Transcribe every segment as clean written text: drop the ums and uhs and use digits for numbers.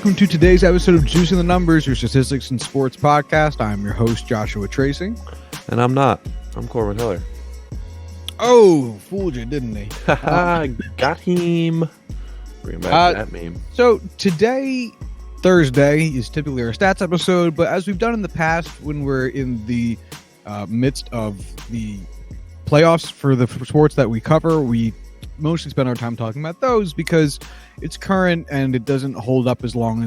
welcome to today's episode of Juicing the Numbers, your statistics and sports podcast. I'm your host, Joshua Tracy. And I'm not. I'm Corwin Hiller. Oh, fooled you, didn't he? Got him. Bring back that meme. So today, Thursday, is typically our stats episode, but as we've done in the past when we're in the midst of the playoffs for the sports that we cover, we mostly spend our time talking about those because it's current and it doesn't hold up as well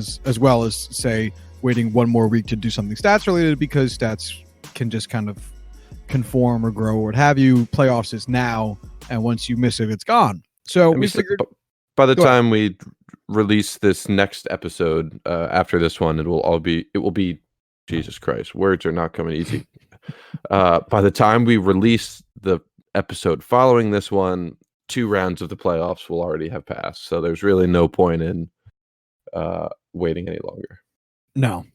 as say waiting one more week to do something stats related, because stats can just kind of conform or grow or what have you. Playoffs is now, and once you miss it, it's gone. So we figured by the time we release this next episode, after this one, it will be Jesus Christ, words are not coming easy. By the time we release the episode following this one, 2 rounds of the playoffs will already have passed. So there's really no point in waiting any longer. No.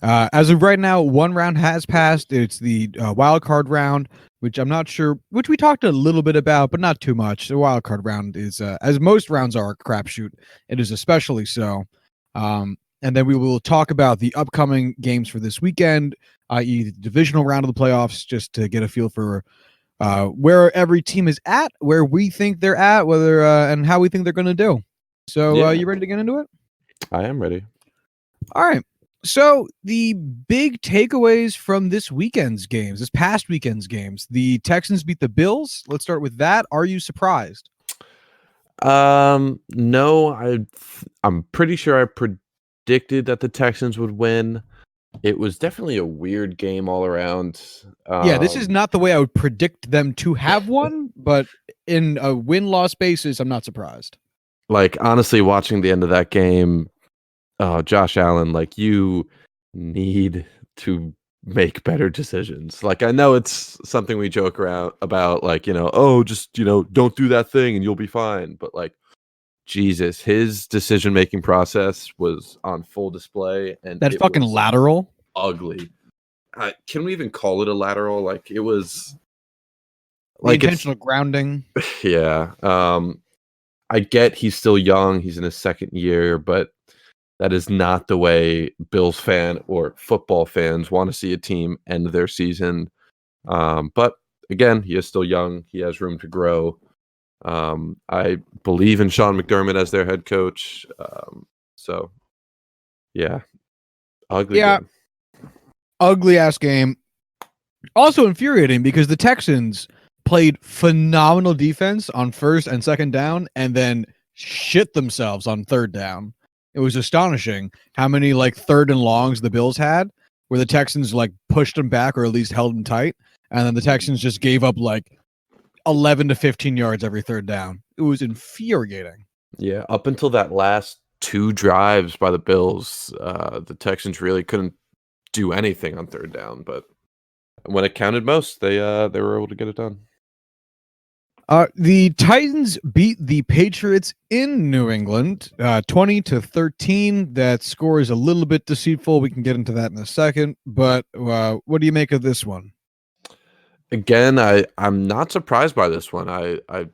As of right now, 1 round has passed. It's the wild card round, which I'm not sure, which we talked a little bit about, but not too much. The wild card round is, as most rounds are, a crapshoot. It is especially so. And then we will talk about the upcoming games for this weekend, i.e. the divisional round of the playoffs, just to get a feel for where every team is at, where we think they're at, whether and how we think they're going to do. So you ready to get into it? I am ready. All right. So the big takeaways from this past weekend's games, the Texans beat the Bills. Let's start with that. Are you surprised? No, I'm pretty sure I predicted that the Texans would win. It was definitely a weird game all around. This is not the way I would predict them to have won, but in a win-loss basis, I'm not surprised. Like, honestly, watching the end of that game, Josh Allen, like, you need to make better decisions. Like, I know it's something we joke around about, like, just, don't do that thing and you'll be fine. But, like, Jesus, his decision-making process was on full display. And that fucking lateral. Ugly. Can we even call it a lateral? Like, it was like intentional grounding. Yeah. I get he's still young. He's in his second year, but that is not the way Bills fan or football fans want to see a team end their season. But again, he is still young. He has room to grow. I believe in Sean McDermott as their head coach. So, yeah. Ugly game. Ugly ass game. Also infuriating because the Texans played phenomenal defense on first and second down and then shit themselves on third down. It was astonishing how many third and longs the Bills had where the Texans pushed them back or at least held them tight. And then the Texans just gave up 11 to 15 yards every third down. It was infuriating. Yeah. Up until that last 2 drives by the Bills, the Texans really couldn't do anything on third down, but when it counted most, they were able to get it done. The Titans beat the Patriots in New England, 20-13. That score is a little bit deceitful. We can get into that in a second, but what do you make of this one? Again, I'm not surprised by this one. I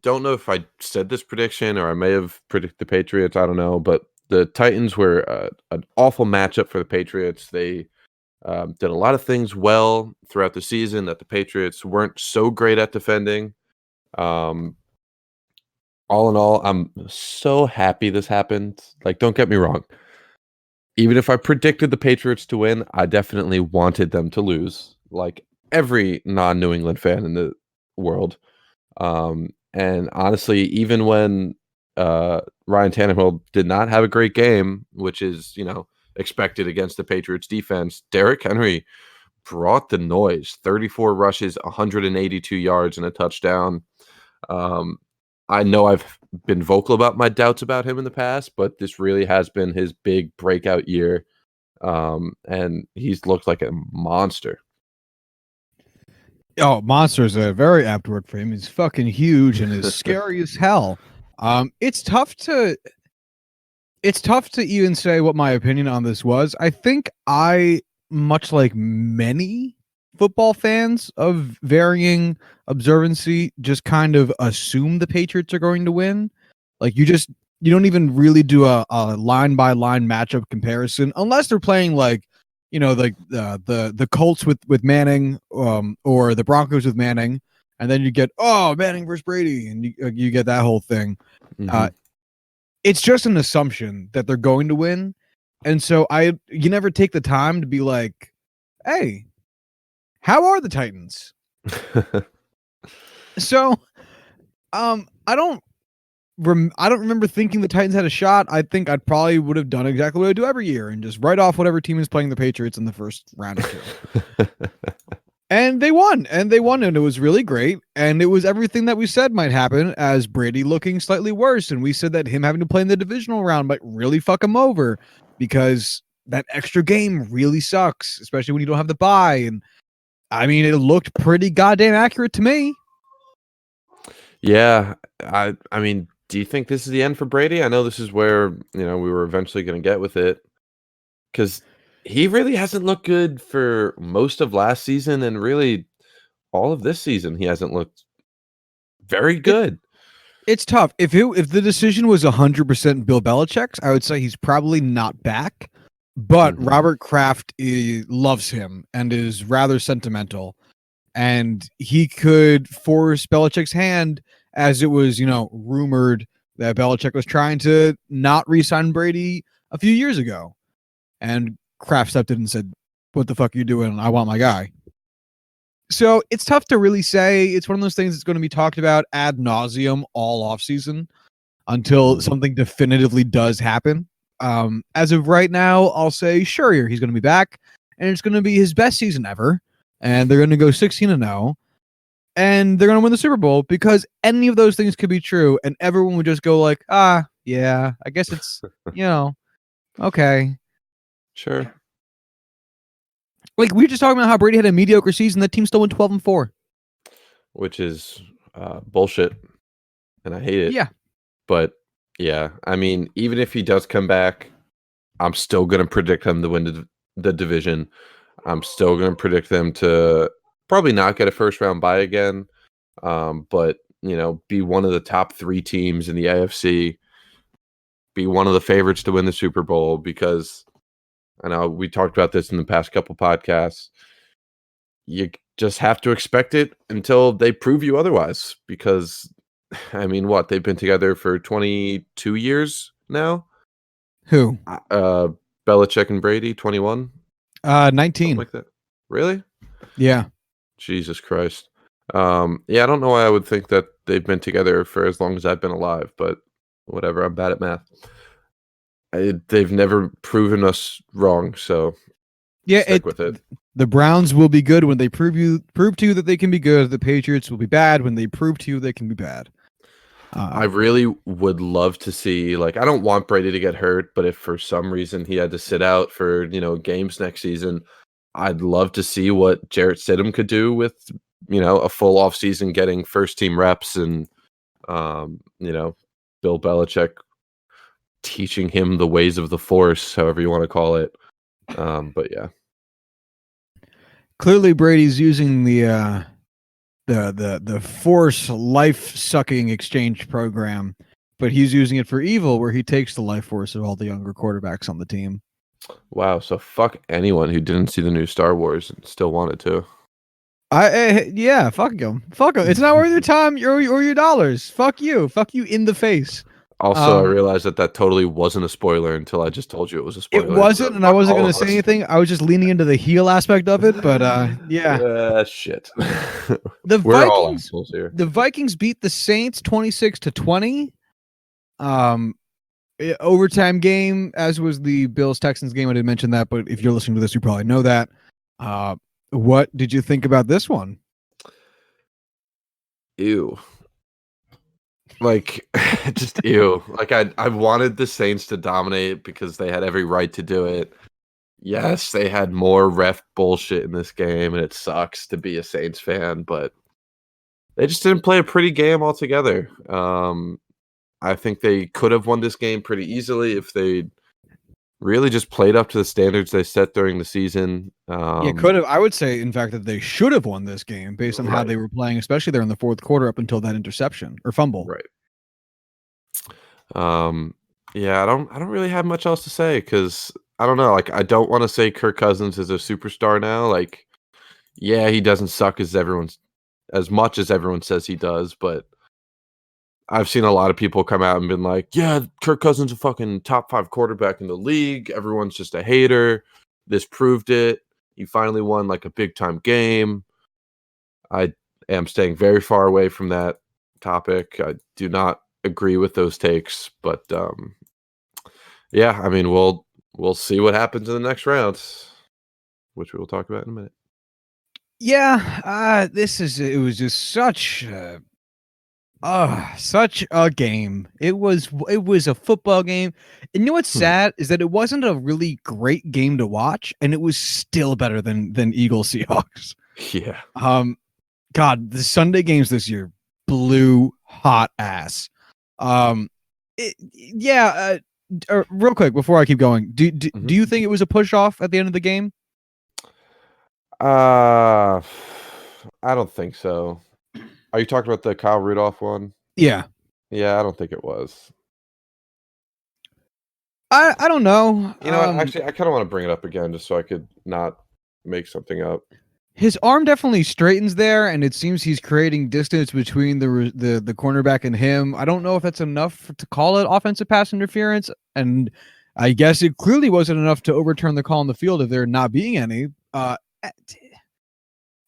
don't know if I said this prediction or I may have predicted the Patriots. I don't know, but the Titans were an awful matchup for the Patriots. They did a lot of things well throughout the season that the Patriots weren't so great at defending. All in all, I'm so happy this happened. Like, don't get me wrong. Even if I predicted the Patriots to win, I definitely wanted them to lose, like every non-New England fan in the world. And honestly, even when Ryan Tannehill did not have a great game, which is, expected against the Patriots defense, Derrick Henry brought the noise. 34 rushes, 182 yards, and a touchdown. I know I've been vocal about my doubts about him in the past, but this really has been his big breakout year. And he's looked like a monster. Oh, monster is a very apt word for him. He's fucking huge and is scary as hell. It's tough to even say what my opinion on this was. I think much like many football fans of varying observancy, just kind of assume the Patriots are going to win. Like, you just You don't even really do a line by line matchup comparison unless they're playing like, like the Colts with Manning, or the Broncos with Manning, and then you get Manning versus Brady, and you get that whole thing. Mm-hmm. It's just an assumption that they're going to win, and so you never take the time to be like, hey, how are the Titans? So, I don't remember thinking the Titans had a shot. I think I probably would have done exactly what I do every year and just write off whatever team is playing the Patriots in the first round or two. And they won, and it was really great. And it was everything that we said might happen, as Brady looking slightly worse. And we said that him having to play in the divisional round might really fuck him over because that extra game really sucks, especially when you don't have the bye. And I mean, it looked pretty goddamn accurate to me. Yeah, I mean, do you think this is the end for Brady? I know this is where, we were eventually going to get with it, because he really hasn't looked good for most of last season, and really all of this season he hasn't looked very good. It's tough. If the decision was 100% Bill Belichick's, I would say he's probably not back. But Robert Kraft loves him and is rather sentimental, and he could force Belichick's hand, as it was, rumored that Belichick was trying to not re-sign Brady a few years ago, and Kraft stepped in and said, "What the fuck are you doing? I want my guy." So it's tough to really say. It's one of those things that's going to be talked about ad nauseum all offseason until something definitively does happen. As of right now, I'll say sure, he's going to be back, and it's going to be his best season ever, and they're going to go 16-0, and they're going to win the Super Bowl, because any of those things could be true, and everyone would just go like, yeah, I guess it's, okay. Sure. Like, we were just talking about how Brady had a mediocre season. That team still went 12-4. Which is bullshit, and I hate it. Yeah. But, yeah, I mean, even if he does come back, I'm still going to predict him to win the division. I'm still going to predict them to probably not get a first-round bye again, but, be one of the top 3 teams in the AFC, be one of the favorites to win the Super Bowl, because I know we talked about this in the past couple podcasts. You just have to expect it until they prove you otherwise, because, I mean, they've been together for 22 years now? Who? Belichick and Brady, 21? 19. Something like that. Really? Yeah. Jesus Christ. Yeah, I don't know why I would think that they've been together for as long as I've been alive, but whatever, I'm bad at math. They've never proven us wrong, so stick with it. The Browns will be good when they prove to you that they can be good. The Patriots will be bad when they prove to you they can be bad. I really would love to see, I don't want Brady to get hurt, but if for some reason he had to sit out for, games next season, I'd love to see what Jarrett Stidham could do with, a full off season, getting first team reps, and, Bill Belichick teaching him the ways of the Force, however you want to call it. But yeah. Clearly Brady's using the Force life sucking exchange program, but he's using it for evil, where he takes the life force of all the younger quarterbacks on the team. Wow, so fuck anyone who didn't see the new Star Wars and still wanted to. Yeah, fuck them. It's not worth your time or your dollars. Fuck you in the face. Also, I realized that totally wasn't a spoiler until I just told you it was a spoiler. It wasn't, and I wasn't going to say anything. I was just leaning into the heel aspect of it, but yeah. Shit. We're all assholes here. The Vikings beat the Saints 26-20. Overtime game, as was the Bills-Texans game. I didn't mention that, but if you're listening to this, you probably know that. What did you think about this one? Ew. Just ew. I wanted the Saints to dominate because they had every right to do it. Yes, they had more ref bullshit in this game, and it sucks to be a Saints fan, but they just didn't play a pretty game altogether. I think they could have won this game pretty easily if they really just played up to the standards they set during the season. Could have. I would say, in fact, that they should have won this game based on how they were playing, especially there in the fourth quarter up until that interception or fumble. Right. Yeah, I don't really have much else to say because I don't know. Like, I don't want to say Kirk Cousins is a superstar now. Like, yeah, he doesn't suck as much as everyone says he does, but I've seen a lot of people come out and been like, "Yeah, Kirk Cousins is a fucking top 5 quarterback in the league. Everyone's just a hater. This proved it. He finally won like a big time game." I am staying very far away from that topic. I do not agree with those takes, but yeah, I mean, we'll see what happens in the next round, which we will talk about in a minute. Yeah, it was just such a game. It was a football game. And you know what's sad is that it wasn't a really great game to watch, and it was still better than Eagles Seahawks. Yeah. God, the Sunday games this year blew hot ass. Real quick before I keep going, do you think it was a push off at the end of the game? I don't think so. Are you talking about the Kyle Rudolph one? Yeah. Yeah, I don't think it was. I don't know. You know what? Actually, I kind of want to bring it up again just so I could not make something up. His arm definitely straightens there, and it seems he's creating distance between the cornerback and him. I don't know if that's enough to call it offensive pass interference, and I guess it clearly wasn't enough to overturn the call on the field if there not being any. I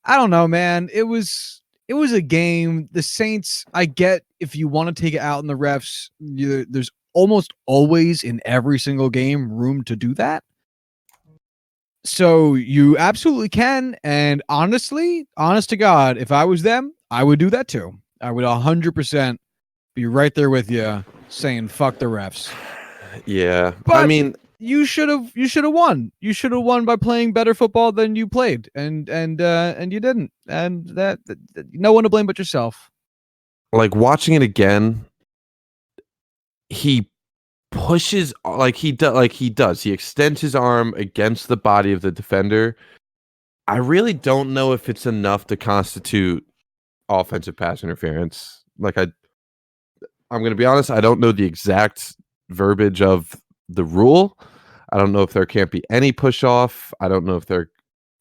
don't know, man. It was a game. The Saints, I get if you want to take it out in the refs, there's almost always in every single game room to do that. So you absolutely can. And honestly, honest to God, if I was them, I would do that too. I would 100% be right there with you saying fuck the refs. Yeah. But I mean, you should have won. You should have won by playing better football than you played. And you didn't. And that no one to blame but yourself. like watching it again, he pushes he does. He extends his arm against the body of the defender. I really don't know if it's enough to constitute offensive pass interference. I'm going to be honest, I don't know the exact verbiage of the rule. I don't know if there can't be any push off. I don't know if there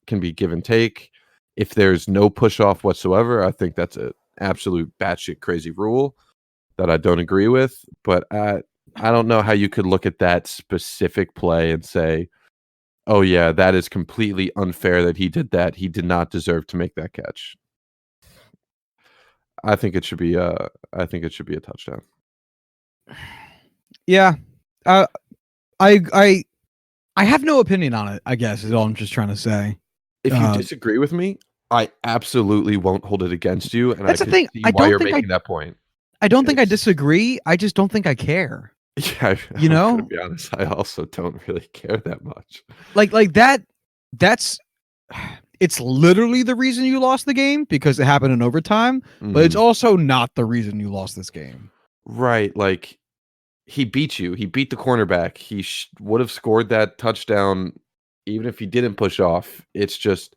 can be give and take. If there's no push off whatsoever, I think that's an absolute batshit crazy rule that I don't agree with. But I don't know how you could look at that specific play and say, "Oh yeah, that is completely unfair that he did that. He did not deserve to make that catch." I think it should be a touchdown. Yeah. I have no opinion on it, I guess, is all I'm just trying to say. If you disagree with me, I absolutely won't hold it against you, and That's I the can thing. see I why don't you're think making that point. I don't think I disagree. I just don't think I care. Yeah, You I'm know? gonna be honest, I also don't really care that much. Like that's it's literally the reason you lost the game because it happened in overtime, but it's also not the reason you lost this game. Right, like he beat you. He beat the cornerback. He would have scored that touchdown even if he didn't push off. It's just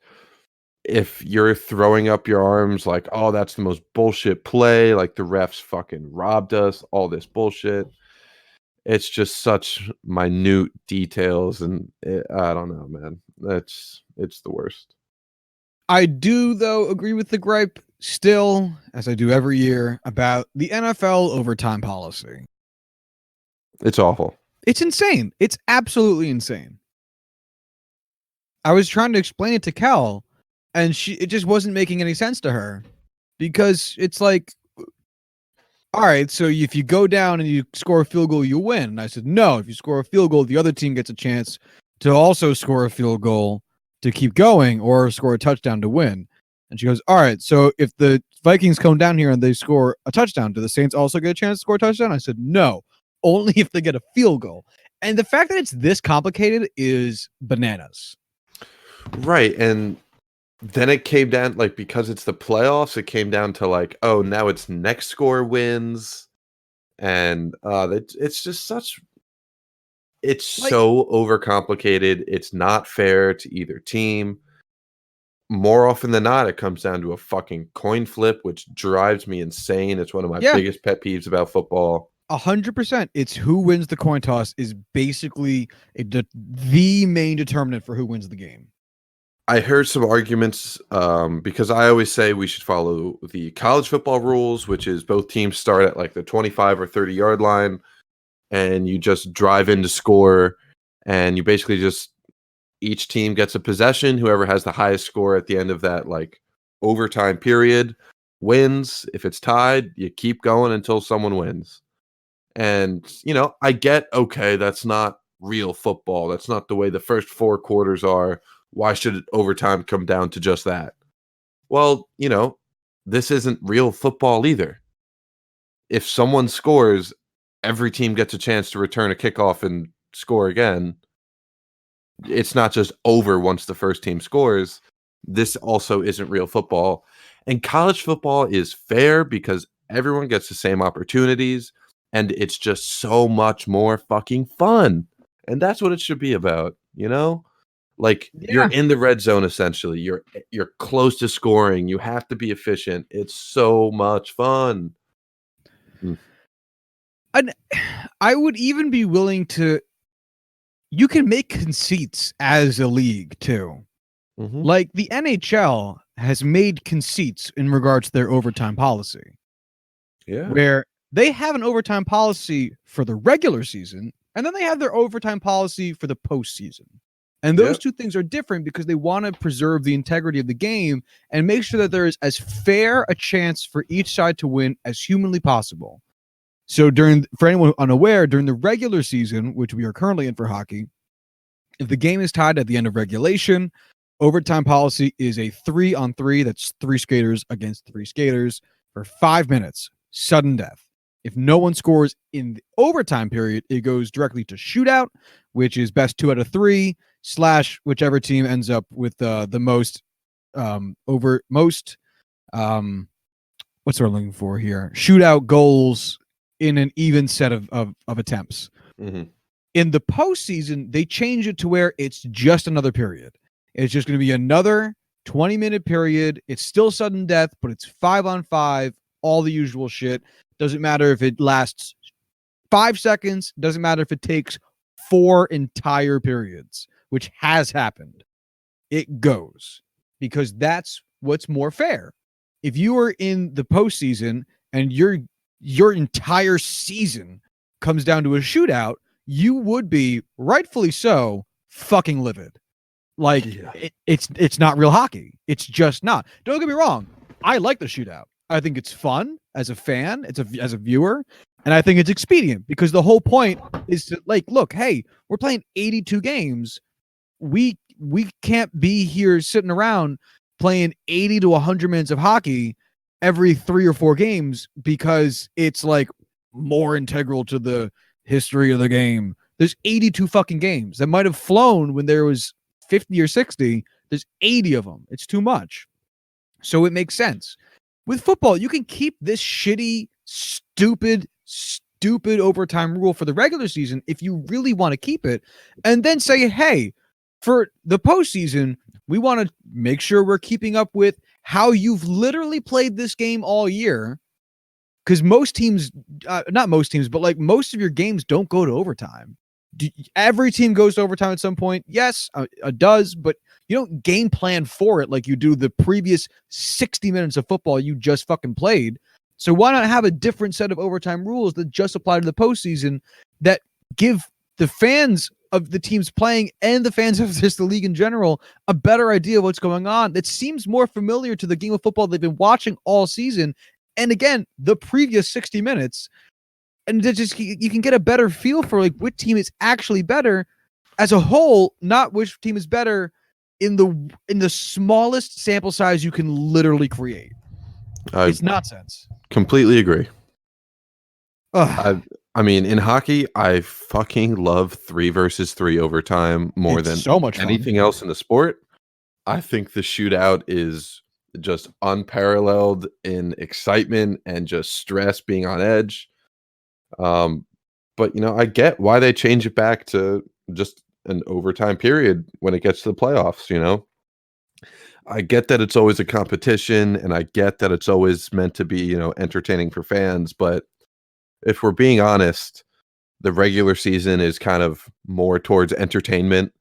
if you're throwing up your arms like, "Oh, that's the most bullshit play, like the refs fucking robbed us," all this bullshit. It's just such minute details and I don't know, man. It's the worst. I do though agree with the gripe still, as I do every year, about the NFL overtime policy. It's awful. It's insane. It's absolutely insane. I was trying to explain it to Cal, and it just wasn't making any sense to her because it's like, all right, so if you go down and you score a field goal, you win. And I said, no, if you score a field goal, the other team gets a chance to also score a field goal to keep going or score a touchdown to win. And she goes, all right, so if the Vikings come down here and they score a touchdown, do the Saints also get a chance to score a touchdown? I said, no, only if they get a field goal. And the fact that it's this complicated is bananas. Right. And then it came down, like, because it's the playoffs, it came down to like, oh, now it's next score wins. And it's just it's so overcomplicated. It's not fair to either team. More often than not, it comes down to a fucking coin flip, which drives me insane. It's one of my biggest pet peeves about football. 100%. It's who wins the coin toss is basically the main determinant for who wins the game. I heard some arguments because I always say we should follow the college football rules, which is both teams start at like the 25 or 30-yard line, and you just drive in to score, and you basically just each team gets a possession. Whoever has the highest score at the end of that like overtime period wins. If it's tied, you keep going until someone wins. And, I get, okay, that's not real football. That's not the way the first 4 quarters are. Why should overtime come down to just that? Well, this isn't real football either. If someone scores, every team gets a chance to return a kickoff and score again. It's not just over once the first team scores. This also isn't real football. And college football is fair because everyone gets the same opportunities, and it's just so much more fucking fun. And that's what it should be about, Like you're in the red zone essentially. You're close to scoring. You have to be efficient. It's so much fun. And I would even be willing to. You can make conceits as a league too. Mm-hmm. Like the NHL has made conceits in regards to their overtime policy. Yeah. Where they have an overtime policy for the regular season, and then they have their overtime policy for the postseason. And those two things are different because they want to preserve the integrity of the game and make sure that there is as fair a chance for each side to win as humanly possible. So for anyone unaware, during the regular season, which we are currently in for hockey, if the game is tied at the end of regulation, overtime policy is a 3-on-3. That's 3 skaters against 3 skaters for 5 minutes, sudden death. If no one scores in the overtime period, it goes directly to shootout, which is best 2 out of 3 / whichever team ends up with the most what's what I'm looking for here? Shootout goals in an even set of attempts. Mm-hmm. In the postseason, they change it to where it's just another period. It's just going to be another 20-minute period. It's still sudden death, but it's 5-on-5, all the usual shit. Doesn't matter if it lasts 5 seconds. Doesn't matter if it takes 4 entire periods, which has happened. It goes because that's what's more fair. If you are in the postseason and your entire season comes down to a shootout, you would be, rightfully so, fucking livid. Like, it's not real hockey. It's just not. Don't get me wrong. I like the shootout. I think it's fun as a fan, as a viewer, and I think it's expedient because the whole point is to, like, look, hey, we're playing 82 games. We can't be here sitting around playing 80 to 100 minutes of hockey every 3 or 4 games because it's like more integral to the history of the game. There's 82 fucking games that might have flown when there was 50 or 60. There's 80 of them. It's too much. So it makes sense. With football, you can keep this shitty, stupid overtime rule for the regular season if you really want to keep it, and then say, hey, for the postseason, we want to make sure we're keeping up with how you've literally played this game all year. Because most teams, not most teams, but like most of your games don't go to overtime. Every team goes to overtime at some point. Yes, it does, but you don't game plan for it like you do the previous 60 minutes of football you just fucking played. So why not have a different set of overtime rules that just apply to the postseason that give the fans of the teams playing and the fans of just the league in general a better idea of what's going on that seems more familiar to the game of football they've been watching all season. And again, the previous 60 minutes, and just you can get a better feel for like which team is actually better as a whole, not which team is better in the smallest sample size you can literally create. It's nonsense. Completely agree. I mean, in hockey, I fucking love 3 versus 3 overtime more than so much anything else in the sport. I think the shootout is just unparalleled in excitement and just stress, being on edge. But I get why they change it back to just an overtime period when it gets to the playoffs. I get that it's always a competition, and I get that it's always meant to be entertaining for fans, but if we're being honest, the regular season is kind of more towards entertainment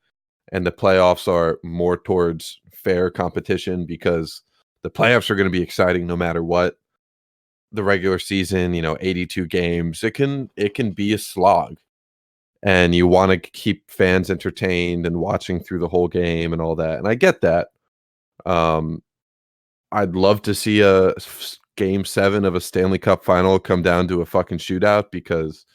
and the playoffs are more towards fair competition because the playoffs are going to be exciting no matter what. The regular season, 82 games, it can be a slog. And you want to keep fans entertained and watching through the whole game and all that. And I get that. Um, I'd love to see a game 7 of a Stanley Cup final come down to a fucking shootout because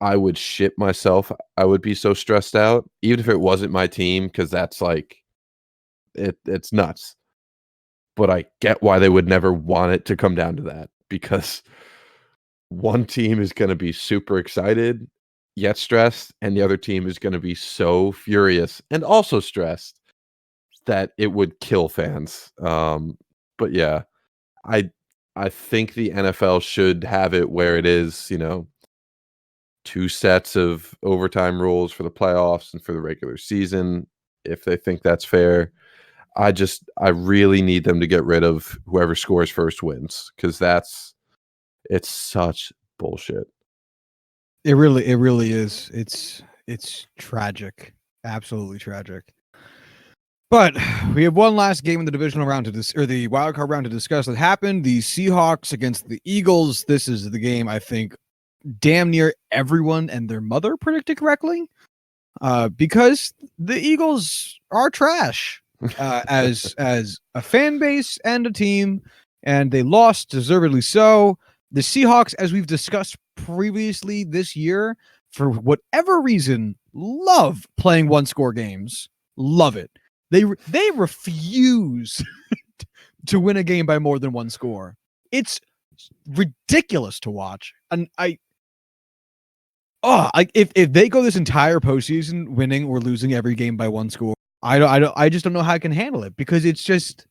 I would shit myself. I would be so stressed out, even if it wasn't my team, because that's like it's nuts. But I get why they would never want it to come down to that because one team is going to be super excited yet stressed, and the other team is going to be so furious and also stressed that it would kill fans. But yeah, I I think the NFL should have it where it is, 2 sets of overtime rules for the playoffs and for the regular season, if they think that's fair. I really need them to get rid of whoever scores first wins because it's such bullshit. It really is. It's tragic, absolutely tragic. But we have one last game in the divisional round or the wild card round to discuss that happened. The Seahawks against the Eagles. This is the game I think damn near everyone and their mother predicted correctly, because the Eagles are trash as a fan base and a team, and they lost deservedly so. The Seahawks, as we've discussed previously this year, for whatever reason, love playing one-score games. Love it. They refuse to win a game by more than one score. It's ridiculous to watch, and if they go this entire postseason winning or losing every game by one score, I just don't know how I can handle it because it's just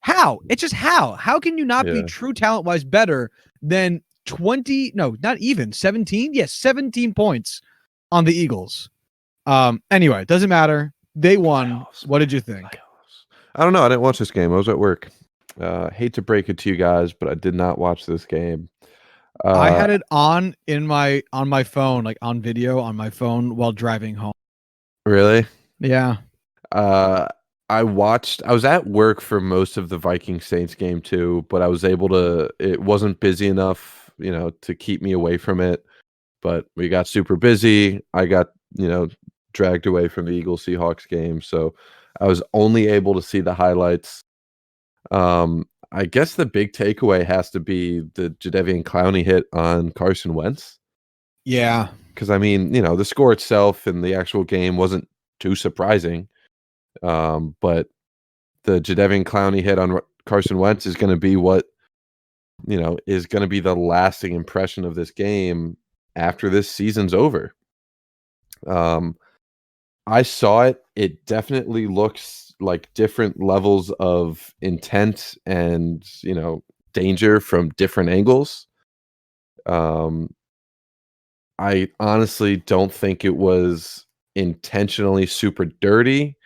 how can you not be true talent wise better than 20? No, not even 17. Yes, 17 points on the Eagles. Anyway, it doesn't matter. They won. What did you think? I don't know. I didn't watch this game. I was at work. Hate to break it to you guys, but I did not watch this game. I had it on my phone, like on video on my phone while driving home. Really? Yeah. I was at work for most of the Viking Saints game too, but I was able to, it wasn't busy enough, to keep me away from it. But we got super busy. I got, dragged away from the Eagles Seahawks game. So I was only able to see the highlights. I guess the big takeaway has to be the Jadeveon Clowney hit on Carson Wentz. Yeah. Because, the score itself in the actual game wasn't too surprising. But the Jadeveon Clowney hit on Carson Wentz is going to be what, is going to be the lasting impression of this game after this season's over. I saw it. It definitely looks like different levels of intent and, danger from different angles. I honestly don't think it was intentionally super dirty,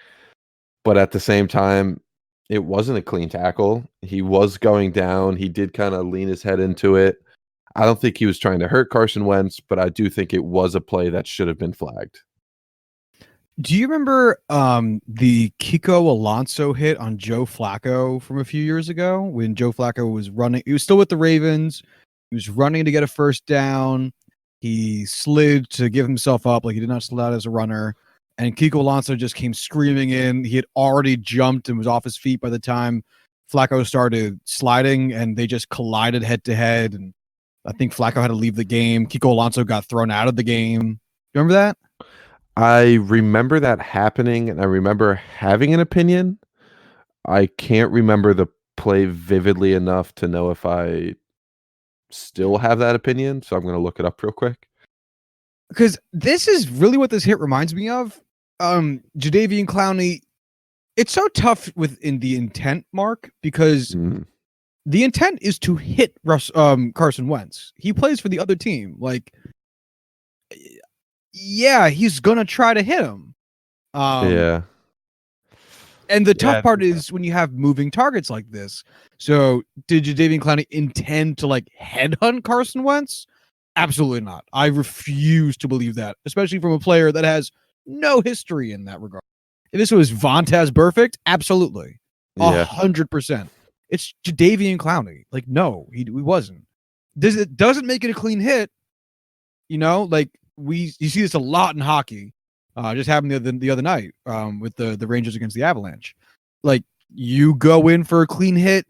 but at the same time, it wasn't a clean tackle. He was going down. He did kind of lean his head into it. I don't think he was trying to hurt Carson Wentz, but I do think it was a play that should have been flagged. Do you remember the Kiko Alonso hit on Joe Flacco from a few years ago when Joe Flacco was running? He was still with the Ravens. He was running to get a first down. He slid to give himself up, like he did not slid out as a runner. And Kiko Alonso just came screaming in. He had already jumped and was off his feet by the time Flacco started sliding, and they just collided head to head. And I think Flacco had to leave the game. Kiko Alonso got thrown out of the game. You remember that? I remember that happening, and I remember having an opinion. I can't remember the play vividly enough to know if I still have that opinion, so I'm going to look it up real quick. Because this is really what this hit reminds me of. Jadeveon Clowney, it's so tough within the intent, Mark, because the intent is to hit Carson Wentz. He plays for the other team. Like, yeah, he's gonna try to hit him. Yeah. And the tough part is when you have moving targets like this. So, did Jadeveon Clowney intend to like headhunt Carson Wentz, Absolutely not. I refuse to believe that, especially from a player that has no history in that regard. If this was Vontez Perfect, absolutely. Yeah. 100%. It's Jadeveon Clowney. Like, no, he wasn't. It doesn't make it a clean hit. Like you see this a lot in hockey. Just happened the other night with the Rangers against the Avalanche. Like, you go in for a clean hit,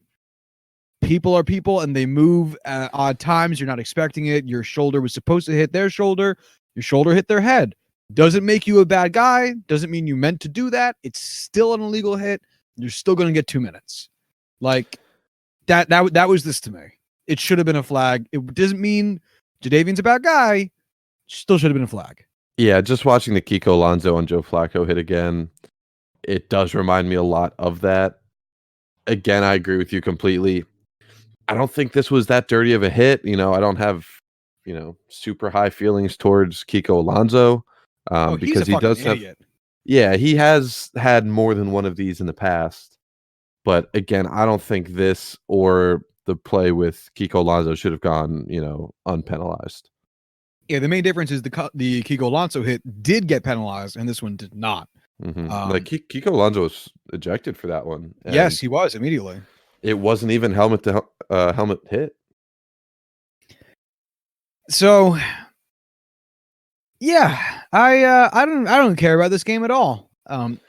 people are people, and they move at odd times. You're not expecting it. Your shoulder was supposed to hit their shoulder. Your shoulder hit their head. Doesn't make you a bad guy. Doesn't mean you meant to do that. It's still an illegal hit. You're still going to get 2 minutes. Like, that was this to me. It should have been a flag. It doesn't mean Jadeveon's a bad guy. Still should have been a flag. Yeah, just watching the Kiko Alonso and Joe Flacco hit again, it does remind me a lot of that. Again, I agree with you completely. I don't think this was that dirty of a hit. I don't have, super high feelings towards Kiko Alonso He's because a he fucking does idiot. he has had more than one of these in the past. But again, I don't think this or the play with Kiko Alonso should have gone, unpenalized. Yeah, the main difference is the Kiko Alonso hit did get penalized, and this one did not. Like Kiko Alonso was ejected for that one. Yes, he was immediately. It wasn't even helmet to helmet hit. So, yeah, I don't care about this game at all.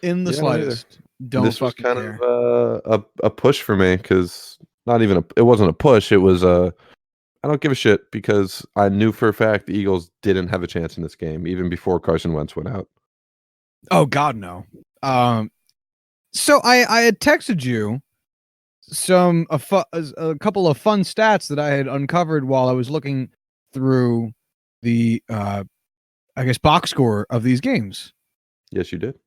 In the slightest. Don't this was kind care. of a push for me because it wasn't a push. It was I don't give a shit because I knew for a fact the Eagles didn't have a chance in this game even before Carson Wentz went out. Oh God, no. So I had texted you a couple of fun stats that I had uncovered while I was looking through the box score of these games. Yes, you did.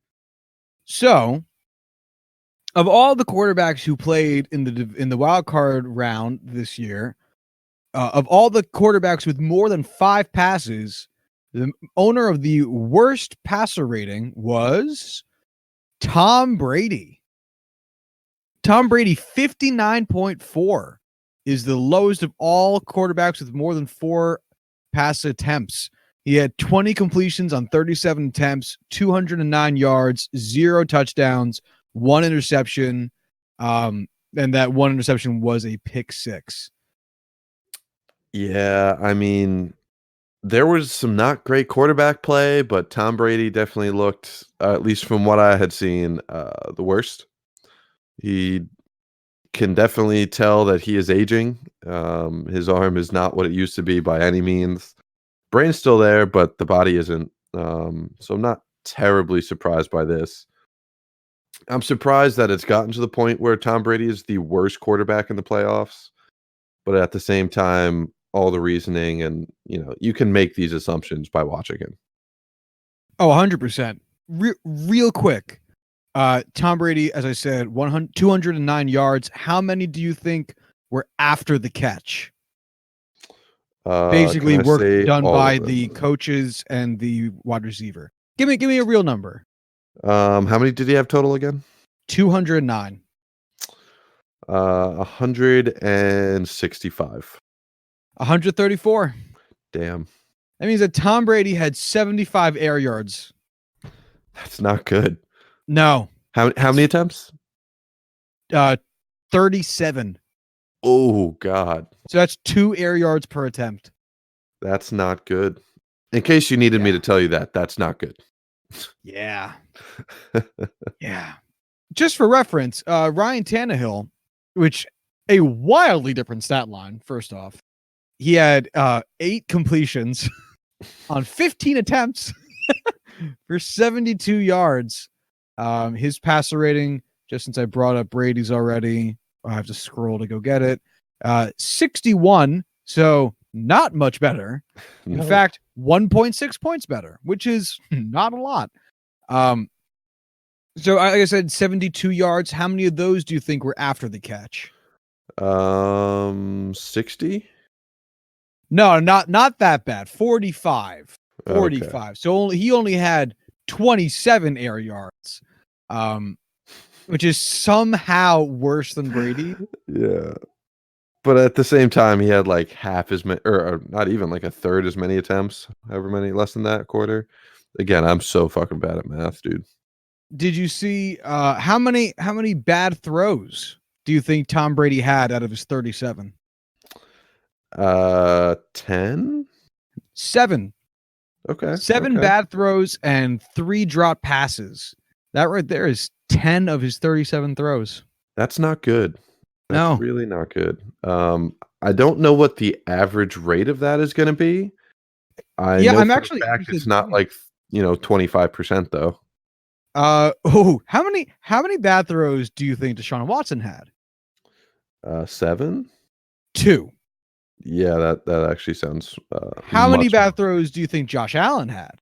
So, of all the quarterbacks who played in the wild card round this year, of all the quarterbacks with more than 5 passes, the owner of the worst passer rating was Tom Brady. Tom Brady, 59.4 is the lowest of all quarterbacks with more than 4 pass attempts. He had 20 completions on 37 attempts, 209 yards, 0 touchdowns, 1 interception. And that 1 interception was a pick 6. Yeah, I mean, there was some not great quarterback play, but Tom Brady definitely looked, at least from what I had seen, the worst. He can definitely tell that he is aging. His arm is not what it used to be by any means. Brain's still there, but the body isn't. So I'm not terribly surprised by this. I'm surprised that it's gotten to the point where Tom Brady is the worst quarterback in the playoffs. But at the same time, all the reasoning and, you can make these assumptions by watching him. Oh, 100%. Real quick. Tom Brady, as I said, 209 yards. How many do you think were after the catch? Basically, work done by the coaches and the wide receiver. Give me a real number. How many did he have total again? 209. 165. 134. Damn. That means that Tom Brady had 75 air yards. That's not good. No. How many attempts? 37. Oh, God. So that's 2 air yards per attempt. That's not good. In case you needed me to tell you that's not good. Yeah. Yeah. Just for reference, Ryan Tannehill, which a wildly different stat line, first off. He had 8 completions on 15 attempts for 72 yards. His passer rating, just since I brought up Brady's already, I have to scroll to go get it. 61, so not much better. In fact, 1.6 points better, which is not a lot. So like I said, 72 yards. How many of those do you think were after the catch? 60? No, not that bad. 45. 45. Okay. So he only had 27 air yards. Which is somehow worse than Brady. Yeah. But at the same time, he had like half as many, or not even like a third as many attempts, however many less than that quarter. Again, I'm so fucking bad at math, dude. Did you see how many bad throws do you think Tom Brady had out of his 37? 10. 7. Okay. 7 Okay. bad throws and 3 drop passes. That right there is 10 of his 37 throws. That's not good. That's No. really not good. I don't know what the average rate of that is going to be. I Yeah, know I'm for a actually fact it's interested. not like 25% though. How many bad throws do you think Deshaun Watson had? 7. 2. Yeah, that actually sounds How many much. bad throws do you think Josh Allen had?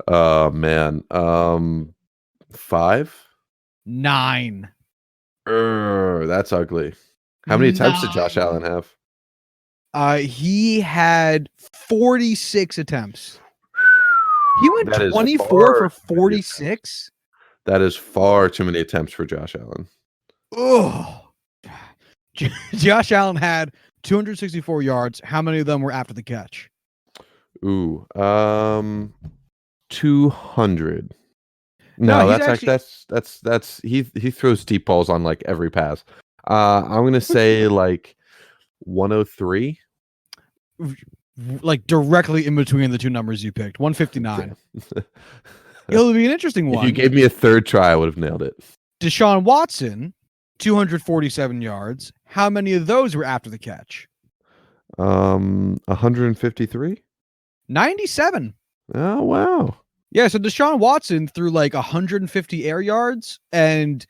Oh man. 5. 9. That's ugly. How many attempts did Josh 9. Allen have? He had 46 attempts. He went That is 24 far for too many attempts. 46. That is far too many attempts for Josh Allen. Oh, Josh Allen had 264 yards. How many of them were after the catch? Ooh, 200. No, No, he's that's actually he throws deep balls on like every pass. I'm gonna say like 103. like directly in between the two numbers you picked. 159. Damn. It'll be an interesting If you one. gave me a third try, I would have nailed it. Deshaun Watson, 247 yards. How many of those were after the catch? 153. 97. Oh wow. Yeah, so Deshaun Watson threw like 150 air yards, and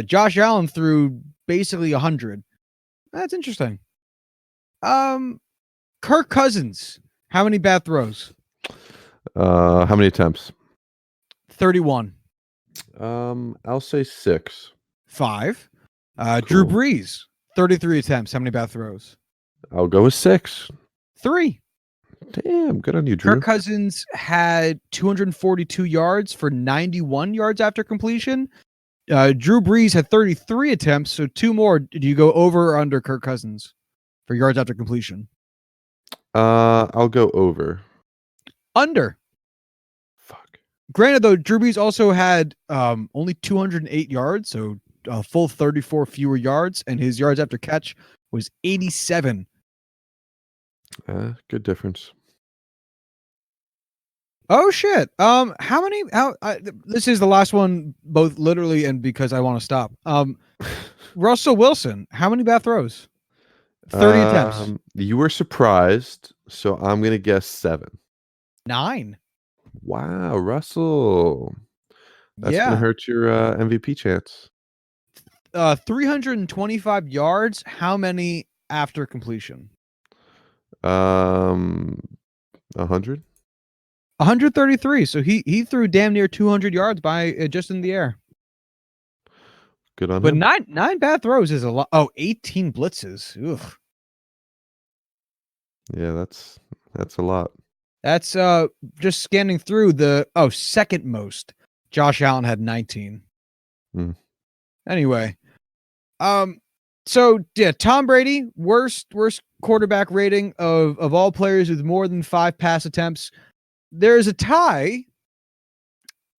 Josh Allen threw basically 100. That's interesting. Kirk Cousins, how many bad throws? How many attempts? 31. I'll say 6. 5. Drew Cool. Brees, 33 attempts. How many bad throws? I'll go with 6. 3. Damn, good on you, Drew. Kirk Cousins had 242 yards for 91 yards after completion. Drew Brees had 33 attempts, so 2 more. Did you go over or under Kirk Cousins for yards after completion? I'll go over. Under. Fuck. Granted, though, Drew Brees also had only 208 yards, so a full 34 fewer yards, and his yards after catch was 87. Good difference. Oh shit. How many? This is the last one, both literally and because I want to stop. Russell Wilson. How many bad throws? 30 attempts. You were surprised, so I'm gonna guess 7. 9. Wow, Russell. That's gonna Yeah. hurt your MVP chance. 325 yards. How many after completion? 100. 133. So he threw damn near 200 yards by just in the air. Good on But him. nine bad throws is a lot. Oh, 18 blitzes. Ugh. Yeah, that's a lot. That's just scanning through the second most. Josh Allen had 19. Anyway, so yeah, Tom Brady, worst quarterback rating of all players with more than 5 pass attempts. There's a tie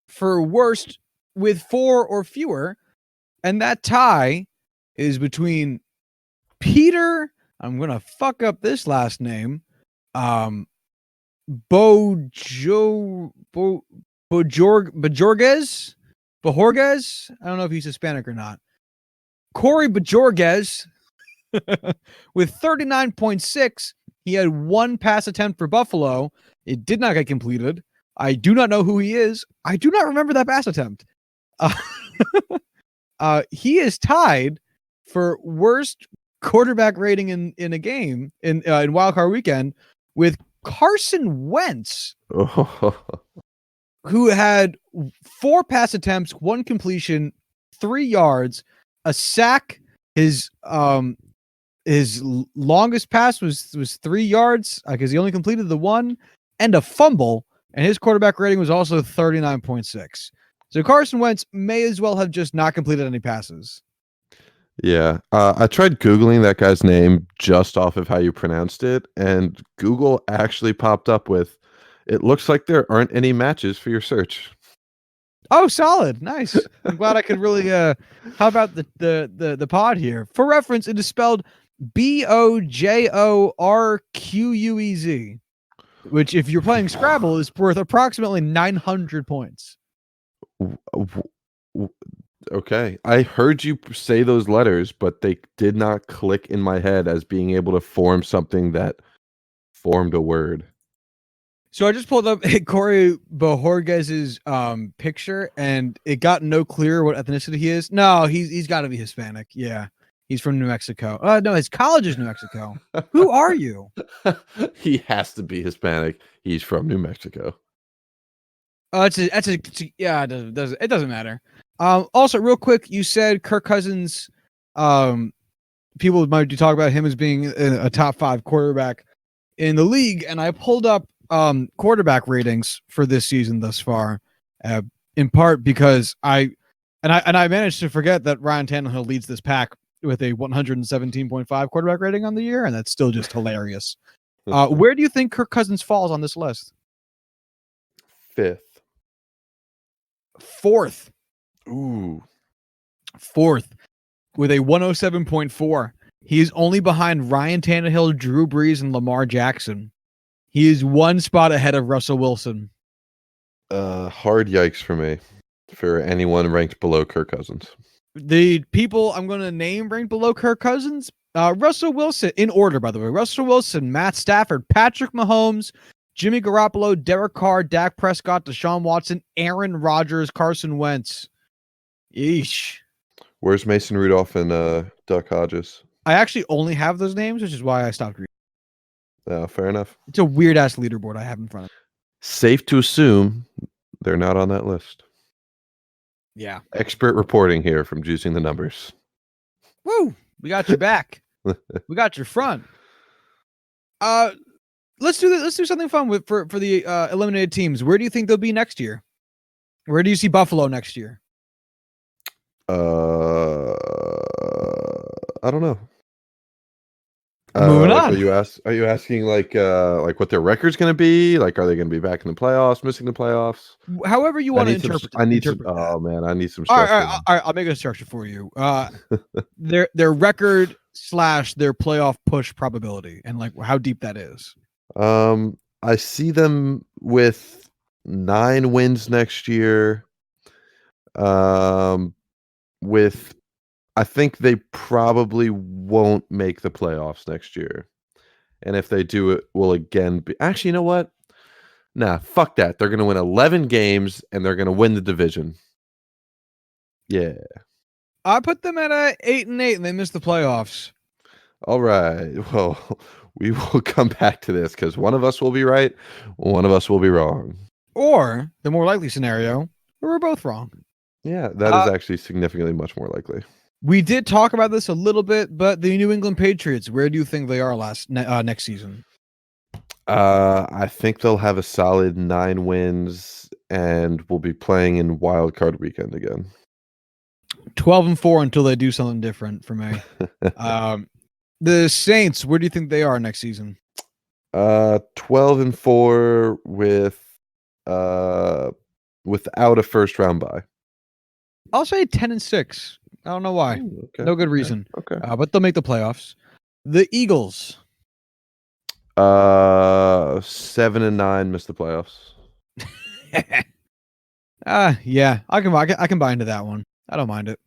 for worst with 4 or fewer, and that tie is between Peter. I'm gonna fuck up this last name. Bojorges. I don't know if he's Hispanic or not. Corey Bojorges with 39.6. He had 1 pass attempt for Buffalo. It did not get completed. I do not know who he is. I do not remember that pass attempt. He is tied for worst quarterback rating in a game in Wild Card Weekend with Carson Wentz, who had 4 pass attempts, 1 completion, 3 yards, a sack. His longest pass was 3 yards because he only completed the 1, and a fumble. And his quarterback rating was also 39.6. So Carson Wentz may as well have just not completed any passes. Yeah. I tried Googling that guy's name just off of how you pronounced it, and Google actually popped up with, it looks like there aren't any matches for your search. Oh, solid. Nice. I'm glad I could really how about the pod here? For reference, it is spelled Bojorquez, which if you're playing Scrabble is worth approximately 900 points. W- w- w- Okay. I heard you say those letters, but they did not click in my head as being able to form something that formed a word. So I just pulled up Corey Bojorquez's picture, and it got no clearer what ethnicity he is. No, he's got to be Hispanic. Yeah, he's from New Mexico. No, his college is New Mexico. Who are you? He has to be Hispanic. He's from New Mexico. Oh, yeah. It doesn't matter. Also, real quick, you said Kirk Cousins. People might be talking about him as being a top 5 quarterback in the league, and I pulled up quarterback ratings for this season thus far, in part because I managed to forget that Ryan Tannehill leads this pack with a 117.5 quarterback rating on the year, and that's still just hilarious. Where do you think Kirk Cousins falls on this list? 5th. 4th. Ooh. 4th with a 107.4. He is only behind Ryan Tannehill, Drew Brees, and Lamar Jackson. He is one spot ahead of Russell Wilson. Hard yikes for me, for anyone ranked below Kirk Cousins. The people I'm going to name ranked below Kirk Cousins, Russell Wilson, in order, by the way. Russell Wilson, Matt Stafford, Patrick Mahomes, Jimmy Garoppolo, Derek Carr, Dak Prescott, Deshaun Watson, Aaron Rodgers, Carson Wentz. Yeesh. Where's Mason Rudolph and Duck Hodges? I actually only have those names, which is why I stopped reading. Fair enough. It's a weird-ass leaderboard I have in front of me. Safe to assume they're not on that list. Yeah. Expert reporting here from Juicing the Numbers. Woo! We got your back. We got your front. Let's do this. Let's do something fun for the eliminated teams. Where do you think they'll be next year? Where do you see Buffalo next year? I don't know. Moving on. Are you asking like what their record's going to be? Like, are they going to be back in the playoffs? Missing the playoffs? However you want to interpret. I need some. That. Oh man, I need some. All right, I'll make a structure for you. Their record / their playoff push probability, and like how deep that is. I see them with 9 wins next year. With I think they probably won't make the playoffs next year. And if they do, it will again be... Actually, you know what? Nah, fuck that. They're going to win 11 games, and they're going to win the division. Yeah. I put them at 8-8, and they missed the playoffs. All right. Well, we will come back to this, because one of us will be right, one of us will be wrong. Or, the more likely scenario, we're both wrong. Yeah, that is actually significantly much more likely. We did talk about this a little bit, but the New England Patriots, where do you think they are next season? I think they'll have a solid 9 wins and will be playing in Wild Card Weekend again. 12-4 until they do something different for me. The Saints, where do you think they are next season? 12-4 without a first round bye. I'll say 10-6. I don't know why. Ooh, okay, no good reason. Okay. But they'll make the playoffs. The Eagles. 7-9, missed the playoffs. Yeah, I can buy into that one. I don't mind it.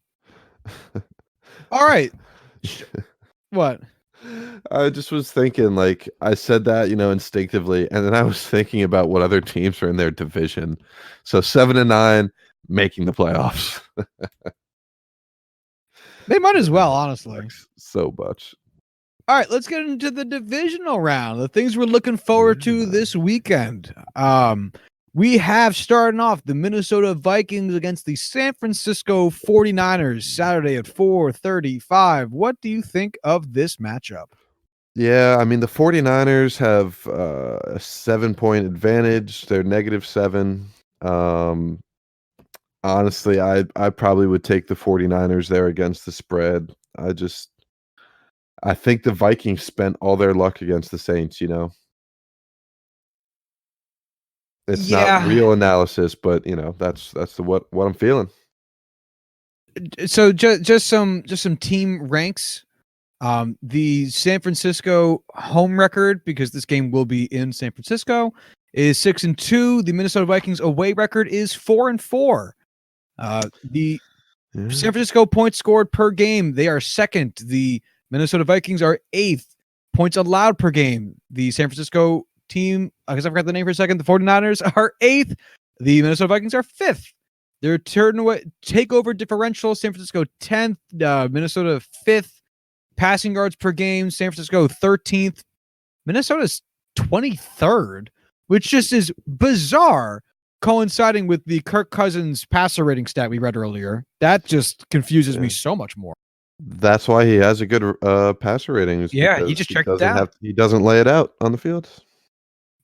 All right. What? I just was thinking, like, I said that, instinctively, and then I was thinking about what other teams are in their division. So 7-9, making the playoffs. They might as well, honestly. So much. All right, let's get into the divisional round. The things we're looking forward to this weekend. We have starting off the Minnesota Vikings against the San Francisco 49ers Saturday at 4:35. What do you think of this matchup? Yeah, I mean, the 49ers have a 7-point advantage. They're -7. Honestly, I probably would take the 49ers there against the spread. I think the Vikings spent all their luck against the Saints, you know? It's not Yeah. real analysis, but, you know, that's what I'm feeling. So just some team ranks. The San Francisco home record, because this game will be in San Francisco, is 6-2. The Minnesota Vikings away record is 4-4. The San Francisco points scored per game, they are second. The Minnesota Vikings are eighth. Points allowed per game, the San Francisco team, I guess I forgot the name for a second, the 49ers are eighth. The Minnesota Vikings are fifth. Their takeover differential, San Francisco 10th, Minnesota 5th. Passing yards per game, San Francisco 13th. Minnesota's 23rd, which just is bizarre, coinciding with the Kirk Cousins passer rating stat we read earlier. That just confuses me so much more. That's why he has a good passer rating. Yeah, he just checked it out. He doesn't lay it out on the field.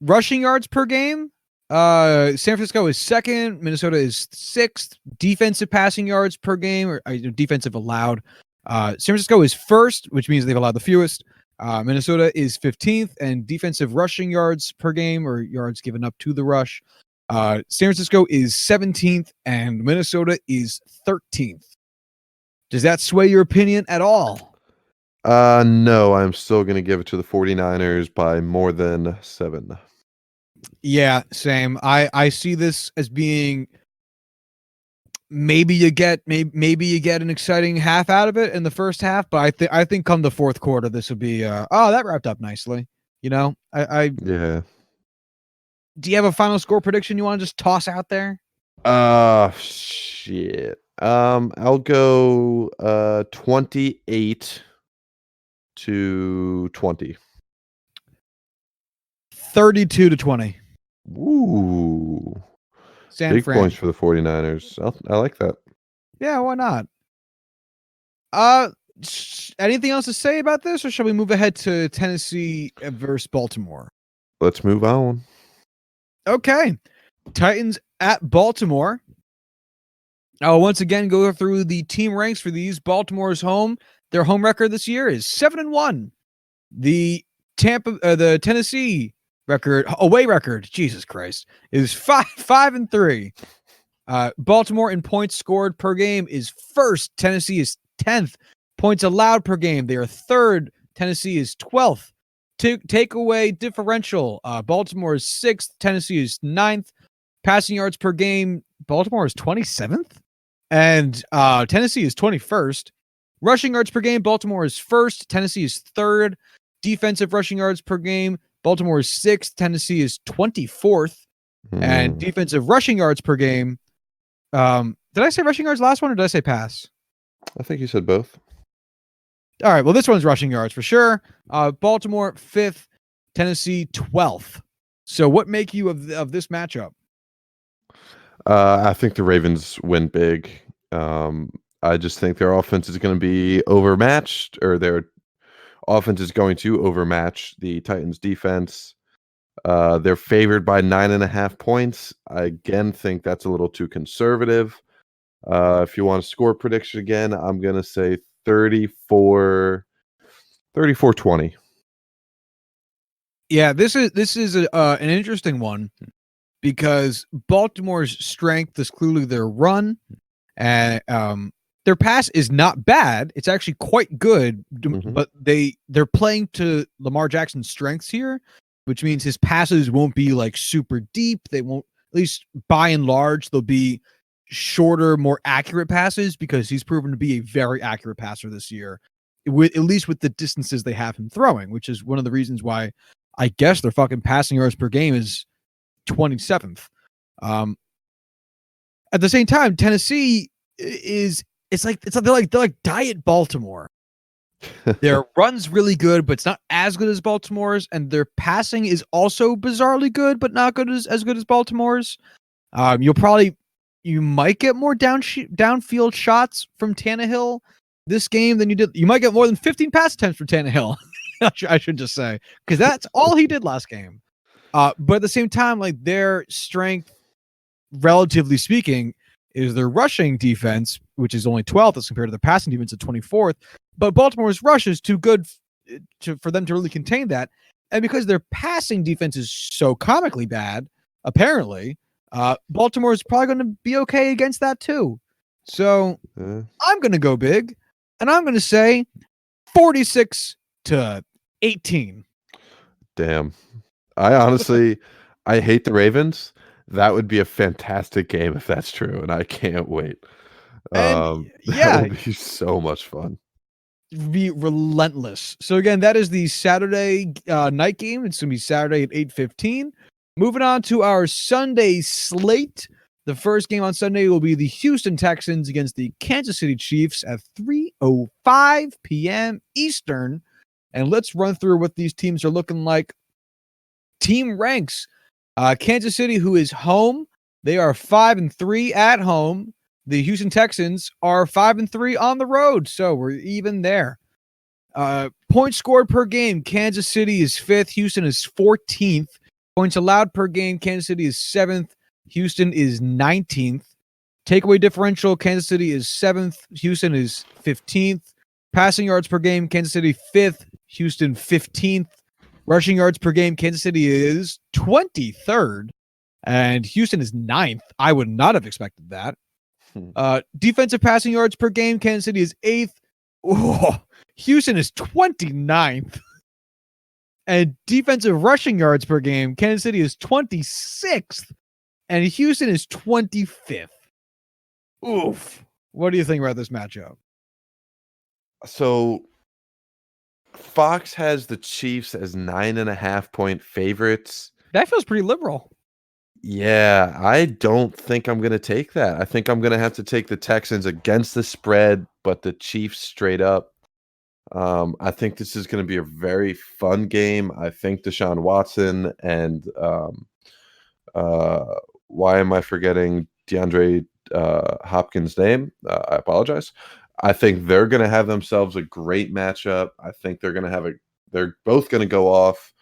Rushing yards per game, San Francisco is second. Minnesota is sixth. Defensive passing yards per game, or defensive allowed. San Francisco is first, which means they've allowed the fewest. Minnesota is 15th, and defensive rushing yards per game, or yards given up to the rush. San Francisco is 17th, and Minnesota is 13th. Does that sway your opinion at all? No, I'm still going to give it to the 49ers by more than 7. Yeah, same. I see this as being maybe you get an exciting half out of it in the first half, but I think come the fourth quarter this will be that wrapped up nicely. You know, Yeah. Do you have a final score prediction you want to just toss out there? Shit. I'll go 28-20. 32-20. Ooh. San Big Fran. points for the 49ers. I like that. Yeah, why not? Anything else to say about this, or shall we move ahead to Tennessee versus Baltimore? Let's move on. Okay. Titans at Baltimore. I'll once again go through the team ranks for these. Baltimore's home. Their home record this year is 7-1. The Tennessee away record, Jesus Christ, is 5-3. Baltimore in points scored per game is first. Tennessee is 10th. Points allowed per game, they are third. Tennessee is 12th. Takeaway differential, Baltimore is 6th. Tennessee is 9th. Passing yards per game, Baltimore is 27th. And Tennessee is 21st. Rushing yards per game, Baltimore is 1st. Tennessee is 3rd. Defensive rushing yards per game, Baltimore is 6th. Tennessee is 24th. And defensive rushing yards per game, did I say rushing yards last one, or did I say pass? I think you said both. All right, well, this one's rushing yards for sure. Baltimore 5th, Tennessee 12th. So what make you of this matchup? I think the Ravens win big. I just think their offense is going to be overmatched, or their offense is going to overmatch the Titans defense. They're favored by 9.5 points. I again think that's a little too conservative. If you want a score prediction again, I'm going to say 34-20. Yeah, this is an interesting one, because Baltimore's strength is clearly their run, and their pass is not bad. It's actually quite good, but they're playing to Lamar Jackson's strengths here, which means his passes won't be like super deep. They won't, at least by and large, they'll be shorter, more accurate passes, because he's proven to be a very accurate passer this year, at least with the distances they have him throwing, which is one of the reasons why I guess their fucking passing yards per game is 27th. At the same time, Tennessee they're like diet Baltimore. Their run's really good, but it's not as good as Baltimore's, and their passing is also bizarrely good, but not good as good as Baltimore's. You might get more downfield shots from Tannehill this game than you did. You might get more than 15 pass attempts from Tannehill. I should just say, because that's all he did last game. But at the same time, like, their strength, relatively speaking, is their rushing defense, which is only 12th as compared to the passing defense at 24th. But Baltimore's rush is too good for them to really contain that. And because their passing defense is so comically bad, apparently, Baltimore is probably going to be okay against that too. So I'm going to go big, and I'm going to say 46-18. Damn. I honestly, I hate the Ravens. That would be a fantastic game if that's true, and I can't wait. And that would be so much fun. Be relentless. So again, that is the Saturday night game. It's gonna be Saturday at 8:15. Moving on to our Sunday slate. The first game on Sunday will be the Houston Texans against the Kansas City Chiefs at 3:05 p.m. Eastern. And let's run through what these teams are looking like. Team ranks. Kansas City, who is home, they are 5-3 at home. The Houston Texans are 5-3 on the road, so we're even there. Points scored per game, Kansas City is 5th, Houston is 14th. Points allowed per game, Kansas City is 7th, Houston is 19th. Takeaway differential, Kansas City is 7th, Houston is 15th. Passing yards per game, Kansas City 5th, Houston 15th. Rushing yards per game, Kansas City is 23rd, and Houston is 9th. I would not have expected that. Defensive passing yards per game, Kansas City is 8th. Houston is 29th. And defensive rushing yards per game, Kansas City is 26th. And Houston is 25th. Oof. What do you think about this matchup? So Fox has the Chiefs as 9.5-point favorites. That feels pretty liberal. Yeah, I don't think I'm going to take that. I think I'm going to have to take the Texans against the spread, but the Chiefs straight up. I think this is going to be a very fun game. I think Deshaun Watson and why am I forgetting DeAndre Hopkins' name? I apologize. I think they're going to have themselves a great matchup. I think they're both going to go off.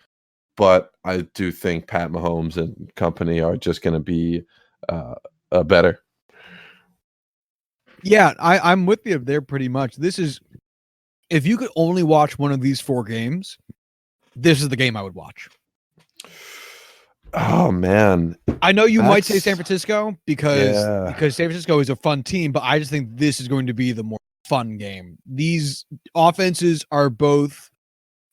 But I do think Pat Mahomes and company are just going to be better. Yeah, I'm with you there pretty much. This is, if you could only watch one of these 4 games, this is the game I would watch. Oh, man. I know you might say San Francisco because San Francisco is a fun team, but I just think this is going to be the more fun game. These offenses are both,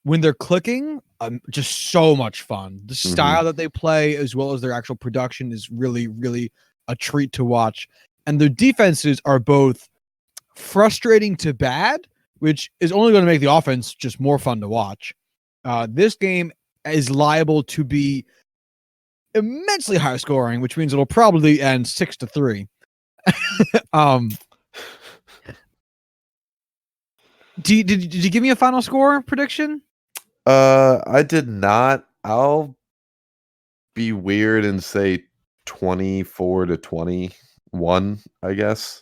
when they're clicking, just so much fun. The style that they play, as well as their actual production, is really, really a treat to watch. And their defenses are both frustrating to bad, which is only going to make the offense just more fun to watch. This game is liable to be immensely high scoring, which means it'll probably end 6-3. Did you give me a final score prediction? I did not. I'll be weird and say 24-21, I guess.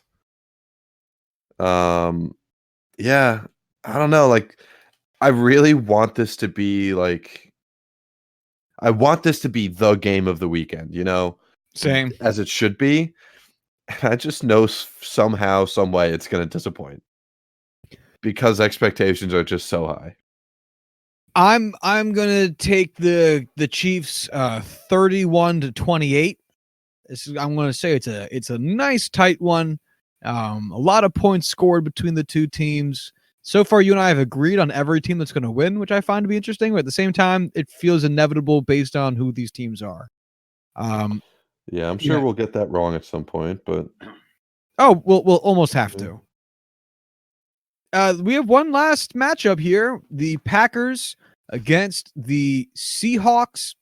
Yeah, I don't know. Like, I really want this to be I want this to be the game of the weekend, Same. As it should be. And I just know somehow, some way it's going to disappoint because expectations are just so high. I'm gonna take the Chiefs 31-28. I'm gonna say it's a nice tight one. A lot of points scored between the two teams. So far, you and I have agreed on every team that's going to win, which I find to be interesting. But at the same time, it feels inevitable based on who these teams are. Yeah, I'm sure we'll get that wrong at some point, but we'll almost have to. We have one last matchup here: the Packers against the Seahawks.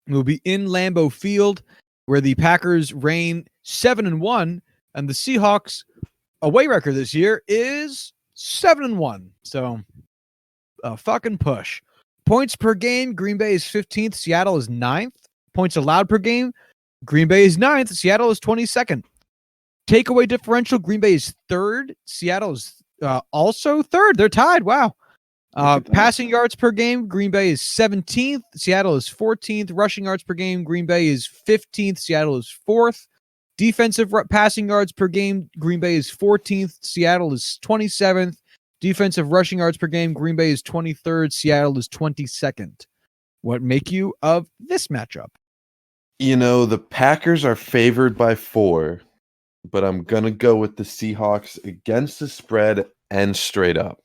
Will be in Lambeau Field, where the Packers reign 7-1, and the Seahawks away record this year is 7-1. So a fucking push. Points per game, Green Bay is 15th, Seattle is 9th. Points allowed per game, Green Bay is 9th, Seattle is 22nd. Takeaway differential, Green Bay is 3rd, Seattle is also 3rd. They're tied. Wow. Passing yards per game, Green Bay is 17th, Seattle is 14th. Rushing yards per game, Green Bay is 15th, Seattle is 4th. Defensive passing yards per game, Green Bay is 14th. Seattle is 27th. Defensive rushing yards per game, Green Bay is 23rd. Seattle is 22nd. What make you of this matchup? The Packers are favored by 4, but I'm going to go with the Seahawks against the spread and straight up.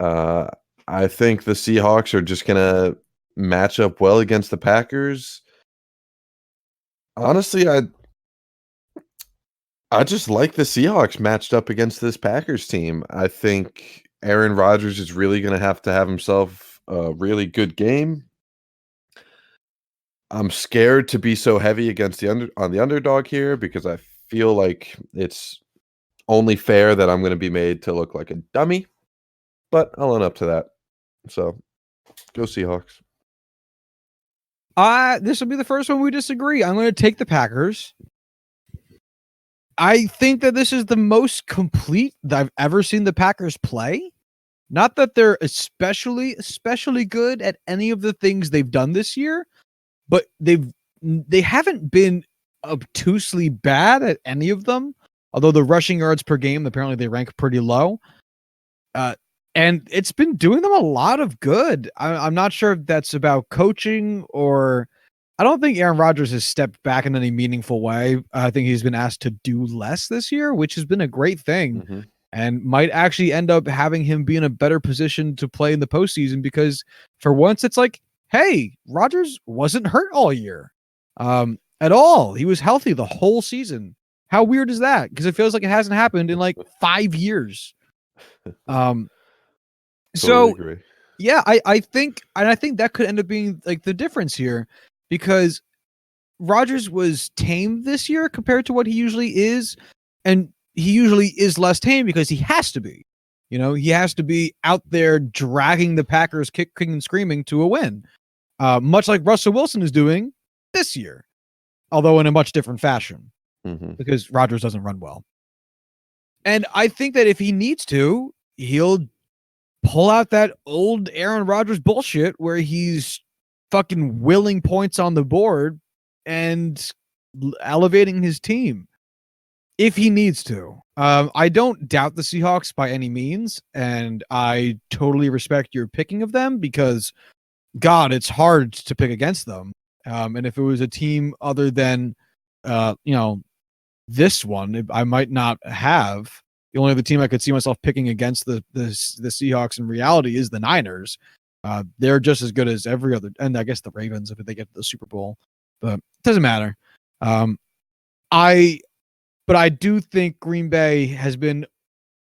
I think the Seahawks are just going to match up well against the Packers. Honestly, I just like the Seahawks matched up against this Packers team. I think Aaron Rodgers is really going to have himself a really good game. I'm scared to be so heavy against on the underdog here because I feel like it's only fair that I'm going to be made to look like a dummy, but I'll own up to that. So, go Seahawks. This will be the first one we disagree. I'm going to take the Packers. I think that this is the most complete that I've ever seen the Packers play. Not that they're especially good at any of the things they've done this year, but they haven't been obtusely bad at any of them. Although the rushing yards per game, apparently they rank pretty low. And it's been doing them a lot of good. I'm not sure if that's about coaching or I don't think Aaron Rodgers has stepped back in any meaningful way. I think he's been asked to do less this year, which has been a great thing and might actually end up having him be in a better position to play in the postseason because for once it's like, hey, Rodgers wasn't hurt all year at all. He was healthy the whole season. How weird is that? Because it feels like it hasn't happened in like 5 years. So agree. Yeah, I think that could end up being like the difference here because Rodgers was tame this year compared to what he usually is, and he usually is less tame because he has to be. He has to be out there dragging the Packers kicking and screaming to a win, much like Russell Wilson is doing this year, although in a much different fashion because Rodgers doesn't run well. And I think that if he needs to, he'll pull out that old Aaron Rodgers bullshit where he's fucking willing points on the board and elevating his team if he needs to. I don't doubt the Seahawks by any means, and I totally respect your picking of them because, God, it's hard to pick against them. And if it was a team other than, this one, I might not have. The only other team I could see myself picking against the Seahawks in reality is the Niners. They're just as good as every other, and I guess the Ravens if they get to the Super Bowl, but it doesn't matter. But I do think Green Bay has been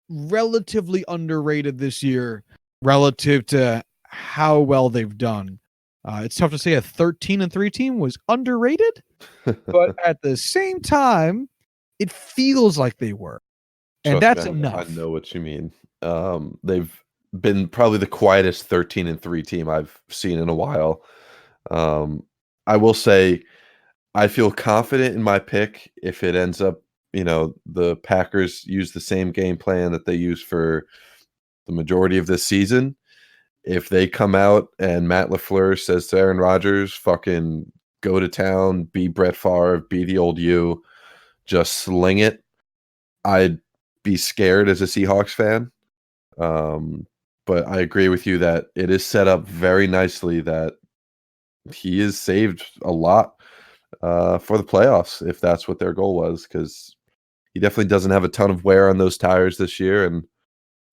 relatively underrated this year relative to how well they've done. It's tough to say a 13-3 team was underrated, but at the same time, it feels like they were. And that's enough. I know what you mean. They've been probably the quietest 13-3 team I've seen in a while. I will say I feel confident in my pick if it ends up, the Packers use the same game plan that they use for the majority of this season. If they come out and Matt LaFleur says to Aaron Rodgers, fucking go to town, be Brett Favre, be the old you, just sling it, I'd be scared as a Seahawks fan. But I agree with you that it is set up very nicely that he is saved a lot for the playoffs if that's what their goal was, because he definitely doesn't have a ton of wear on those tires this year, and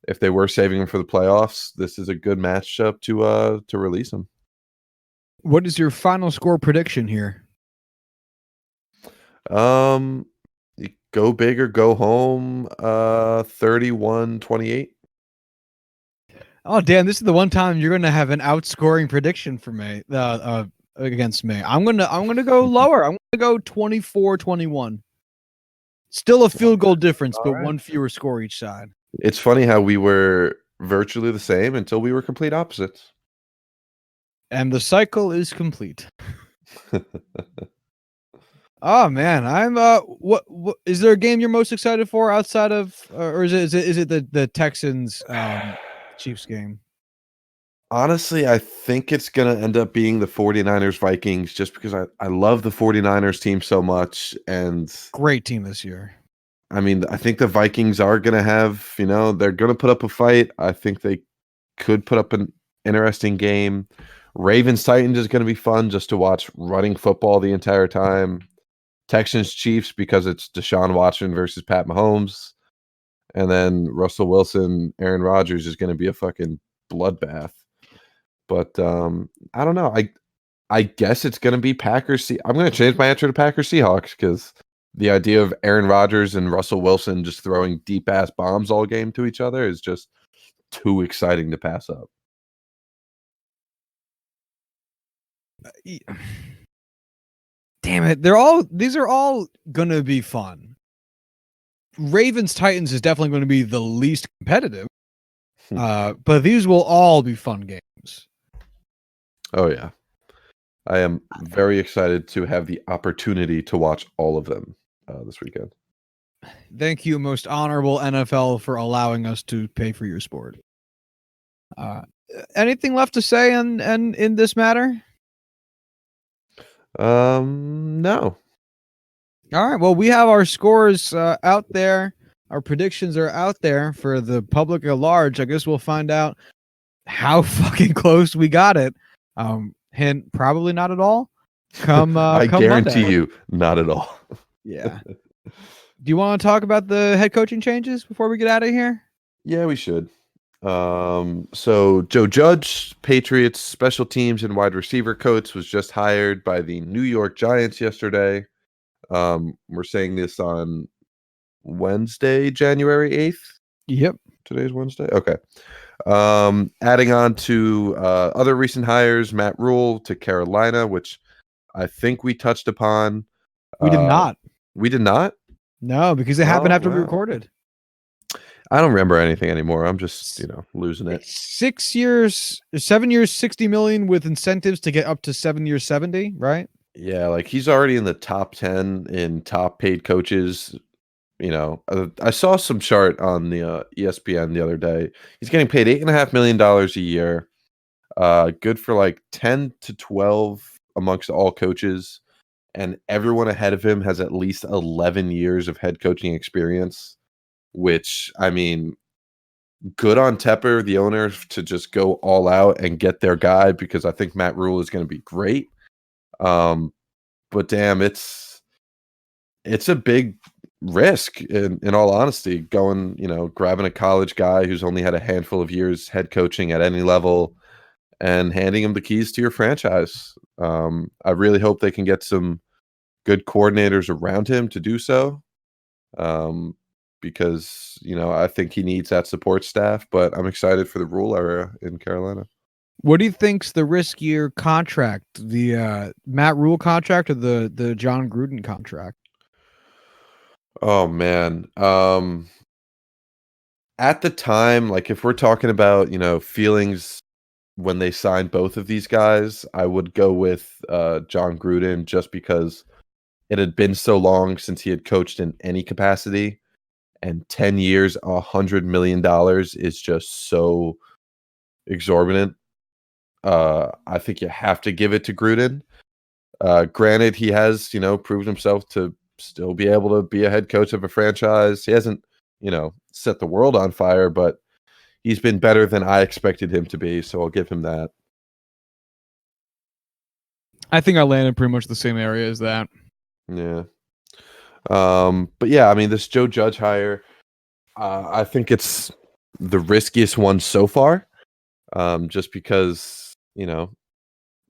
if they were saving him for the playoffs, this is a good matchup to release him. What is your final score prediction here? Go big or go home, 31-28. Oh, Dan, this is the one time you're going to have an outscoring prediction for me against me. I'm going to go lower. I'm going to go 24-21. Still a field goal difference, but one fewer score each side. It's funny how we were virtually the same until we were complete opposites. And the cycle is complete. Oh man, I'm what is there a game you're most excited for outside of or is it the Texans Chiefs game? Honestly, I think it's going to end up being the 49ers Vikings just because I love the 49ers team so much. And Great team this year. I mean, I think the Vikings are going to have, they're going to put up a fight. I think they could put up an interesting game. Ravens Titans is going to be fun just to watch running football the entire time. Texans Chiefs because it's Deshaun Watson versus Pat Mahomes. And then Russell Wilson, Aaron Rodgers is going to be a fucking bloodbath. But I don't know. I guess it's going to be Packers. I'm going to change my answer to Packers Seahawks because the idea of Aaron Rodgers and Russell Wilson just throwing deep ass bombs all game to each other is just too exciting to pass up. Damn it. These are all going to be fun. Ravens Titans is definitely going to be the least competitive. But these will all be fun games. Oh yeah. I am very excited to have the opportunity to watch all of them this weekend. Thank you, most honorable NFL, for allowing us to pay for your sport. Anything left to say in this matter? No. All right. Well, we have our scores out there. Our predictions are out there for the public at large. I guess we'll find out how fucking close we got it. Hint, probably not at all. I come guarantee Monday. you, not at all. Yeah. Do you want to talk about the head coaching changes before we get out of here? Yeah, we should. So Joe Judge, Patriots special teams and wide receiver coach, was just hired by the New York Giants yesterday. We're saying this on Wednesday, January 8th. Yep. Today's Wednesday. Okay. Adding on to other recent hires, Matt Rule to Carolina, which I think we touched upon. We did not. We did not? No, because it happened after we recorded. I don't remember anything anymore. I'm just, losing it. 7 years, $60 million with incentives to get up to 7 years, 70, right? Yeah, like he's already in the top 10 in top paid coaches. I saw some chart on the ESPN the other day. He's getting paid $8.5 million a year. Good for like 10 to 12 amongst all coaches. And everyone ahead of him has at least 11 years of head coaching experience, which, I mean, good on Tepper, the owner, to just go all out and get their guy because I think Matt Rule is going to be great. But damn, it's a big risk in all honesty, going, grabbing a college guy who's only had a handful of years head coaching at any level and handing him the keys to your franchise. I really hope they can get some good coordinators around him to do so. Because, I think he needs that support staff, but I'm excited for the Rule era in Carolina. What do you think's the riskier contract, the Matt Rule contract or the John Gruden contract? Oh man. At the time, like if we're talking about, feelings when they signed both of these guys, I would go with John Gruden just because it had been so long since he had coached in any capacity, and 10 years, $100 million is just so exorbitant. I think you have to give it to Gruden. Granted, he has, proved himself to still be able to be a head coach of a franchise. He hasn't, set the world on fire, but he's been better than I expected him to be, so I'll give him that. I think I landed pretty much the same area as that. Yeah. But yeah, I mean, this Joe Judge hire, I think it's the riskiest one so far, just because,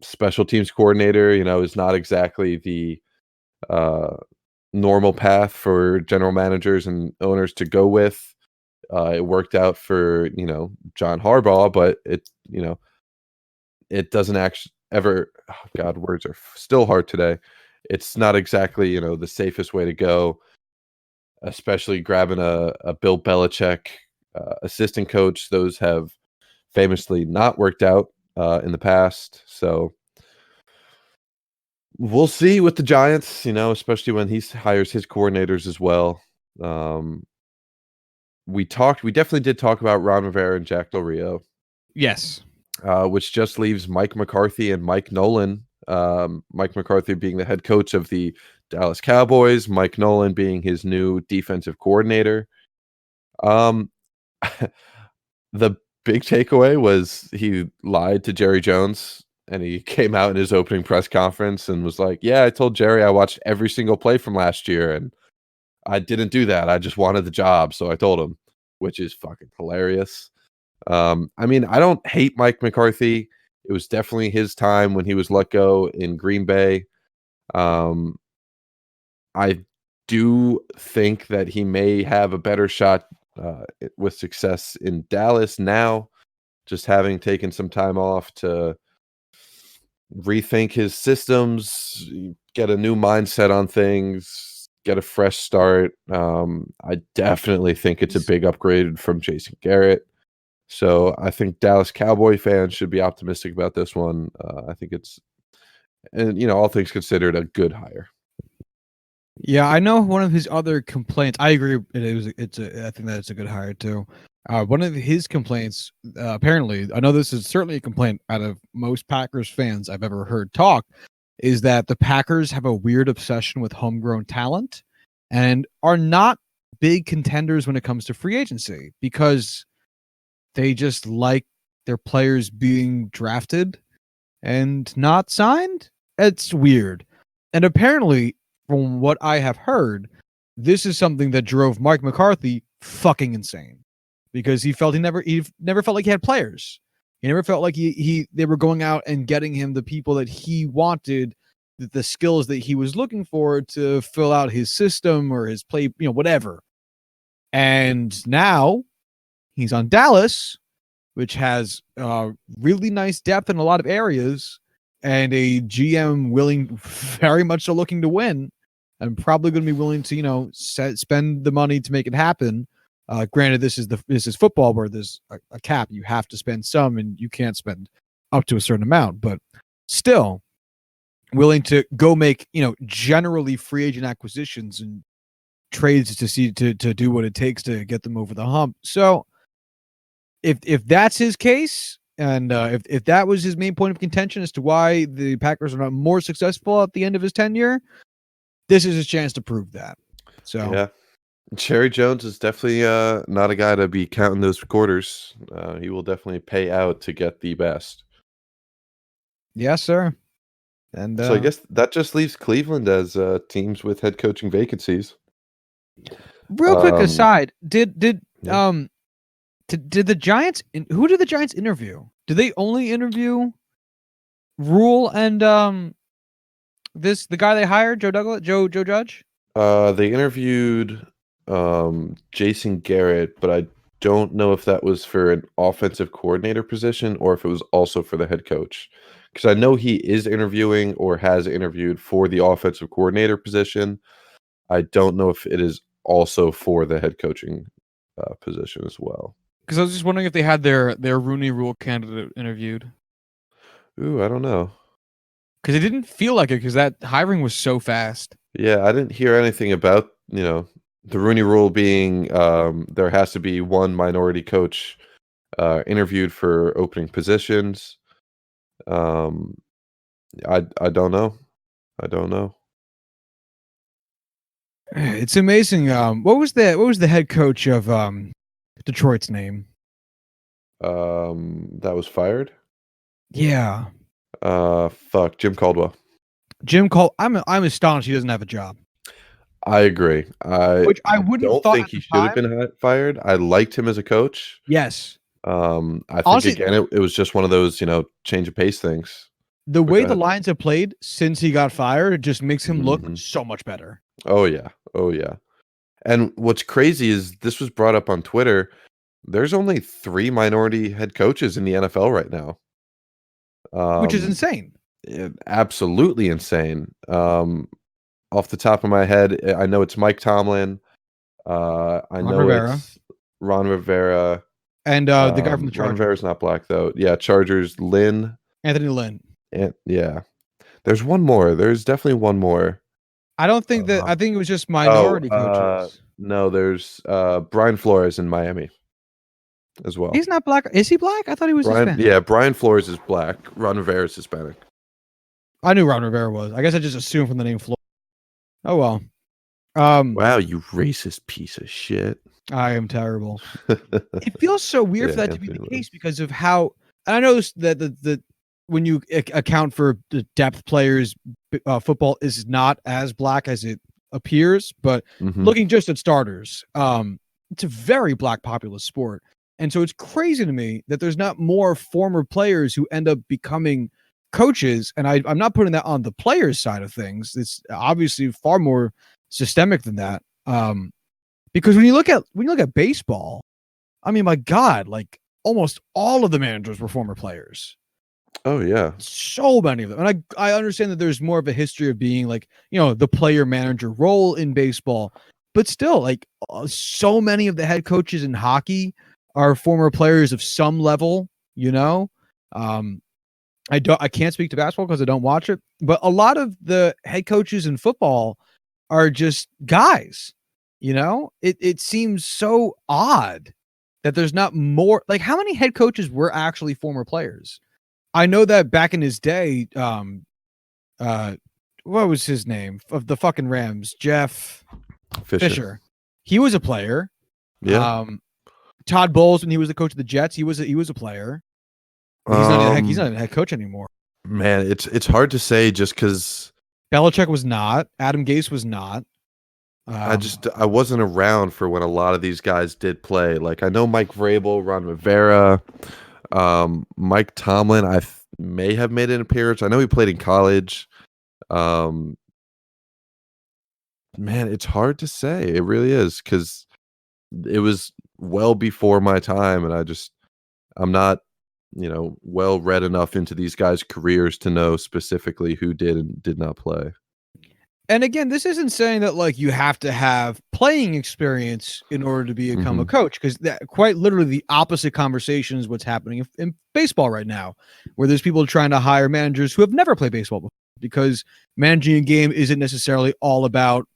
special teams coordinator, is not exactly the normal path for general managers and owners to go with. It worked out for, John Harbaugh, but it doesn't actually ever, oh God, words are still hard today. It's not exactly, the safest way to go, especially grabbing a Bill Belichick assistant coach. Those have famously not worked out in the past. So we'll see with the Giants, especially when he hires his coordinators as well. We definitely did talk about Ron Rivera and Jack Del Rio. Yes. which just leaves Mike McCarthy and Mike Nolan. Mike McCarthy being the head coach of the Dallas Cowboys, Mike Nolan being his new defensive coordinator. Um, the big takeaway was he lied to Jerry Jones, and he came out in his opening press conference and was like, "Yeah, I told Jerry I watched every single play from last year, and I didn't do that. I just wanted the job, so I told him," which is fucking hilarious. I mean, I don't hate Mike McCarthy. It was definitely his time when he was let go in Green Bay. Um, I do think that he may have a better shot with success in Dallas now, just having taken some time off to rethink his systems, get a new mindset on things, get a fresh start. I definitely think it's a big upgrade from Jason Garrett. So I think Dallas Cowboy fans should be optimistic about this one. I think it's, and all things considered, a good hire. Yeah, I know one of his other complaints. I agree. I think that it's a good hire too. One of his complaints, apparently, I know this is certainly a complaint out of most Packers fans I've ever heard talk, is that the Packers have a weird obsession with homegrown talent and are not big contenders when it comes to free agency because they just like their players being drafted and not signed. It's weird. And apparently, from what I have heard, this is something that drove Mike McCarthy fucking insane because he never felt like he had players. He never felt like they were going out and getting him the people that he wanted, the skills that he was looking for to fill out his system or his play, whatever. And now he's on Dallas, which has really nice depth in a lot of areas, and a GM very much so looking to win, and probably going to be willing to spend the money to make it happen. Granted, this is football where there's a cap. You have to spend some, and you can't spend up to a certain amount, but still willing to go make generally free agent acquisitions and trades to do what it takes to get them over the hump. So if that's his case, and if that was his main point of contention as to why the Packers are not more successful at the end of his tenure, this is his chance to prove that. So yeah, Jerry Jones is definitely not a guy to be counting those quarters. He will definitely pay out to get the best. Yes, sir. And So I guess that just leaves Cleveland as teams with head coaching vacancies. Real quick aside, did yeah. did the Giants? Who did the Giants interview? Did they only interview Rule and the guy they hired, Joe Judge? They interviewed Jason Garrett, but I don't know if that was for an offensive coordinator position or if it was also for the head coach. Because I know he is interviewing or has interviewed for the offensive coordinator position. I don't know if it is also for the head coaching position as well. Because I was just wondering if they had their Rooney Rule candidate interviewed. Ooh, I don't know. Because it didn't feel like it because that hiring was so fast. Yeah, I didn't hear anything about, the Rooney Rule being there has to be one minority coach interviewed for opening positions. I don't know. I don't know. It's amazing. What was the head coach of Detroit's name? That was fired. Yeah. Fuck, Jim Caldwell. I'm astonished he doesn't have a job. I agree. Which I wouldn't don't think he should have been fired. I liked him as a coach. Yes. I think Honestly, again it was just one of those, change of pace things. The way the Lions have played since he got fired, it just makes him look so much better. Oh yeah. Oh yeah. And what's crazy is this was brought up on Twitter. There's only 3 minority head coaches in the NFL right now. Which is insane. Absolutely insane. Off the top of my head, I know it's Mike Tomlin. It's Ron Rivera. And the guy from the Chargers. Ron Rivera's not black, though. Yeah, Chargers, Anthony Lynn. And yeah. There's one more. There's definitely one more. I don't think I think it was just minority coaches. No, there's Brian Flores in Miami. as well. He's not black. Is he black? I thought he was Hispanic. Yeah, Brian Flores is black. Ron Rivera is Hispanic. I knew Ron Rivera was. I guess I just assumed from the name Flores. Oh well. Wow, you racist piece of shit. I am terrible. It feels so weird for that to be the case because of how. And I know that the when you account for the depth players, football is not as black as it appears. But looking just at starters, it's a very black populous sport, and so it's crazy to me that there's not more former players who end up becoming coaches. And I'm not putting that on the players' side of things. It's obviously far more systemic than that. Because when you look at baseball, I mean, my God, like almost all of the managers were former players. Oh yeah, so many of them. And I understand that there's more of a history of being like, the player manager role in baseball, but still, like so many of the head coaches in hockey are former players of some level. I can't speak to basketball because I don't watch it, but a lot of the head coaches in football are just guys. It seems so odd that there's not more. Like, how many head coaches were actually former players? I know that back in his day, what was his name of the fucking Rams? Jeff Fisher. He was a player. Yeah. Todd Bowles, when he was the coach of the Jets, he was a player. He's not a head coach anymore. Man, it's hard to say just because Belichick was not. Adam Gase was not. I wasn't around for when a lot of these guys did play. Like, I know Mike Vrabel, Ron Rivera, Mike Tomlin. I may have made an appearance. I know he played in college. Man, it's hard to say. It really is, because it was well before my time, and I'm not, well read enough into these guys' careers to know specifically who did and did not play. And again, this isn't saying that like you have to have playing experience in order to become a coach, because that quite literally the opposite conversation is what's happening in baseball right now, where there's people trying to hire managers who have never played baseball before, because managing a game isn't necessarily all about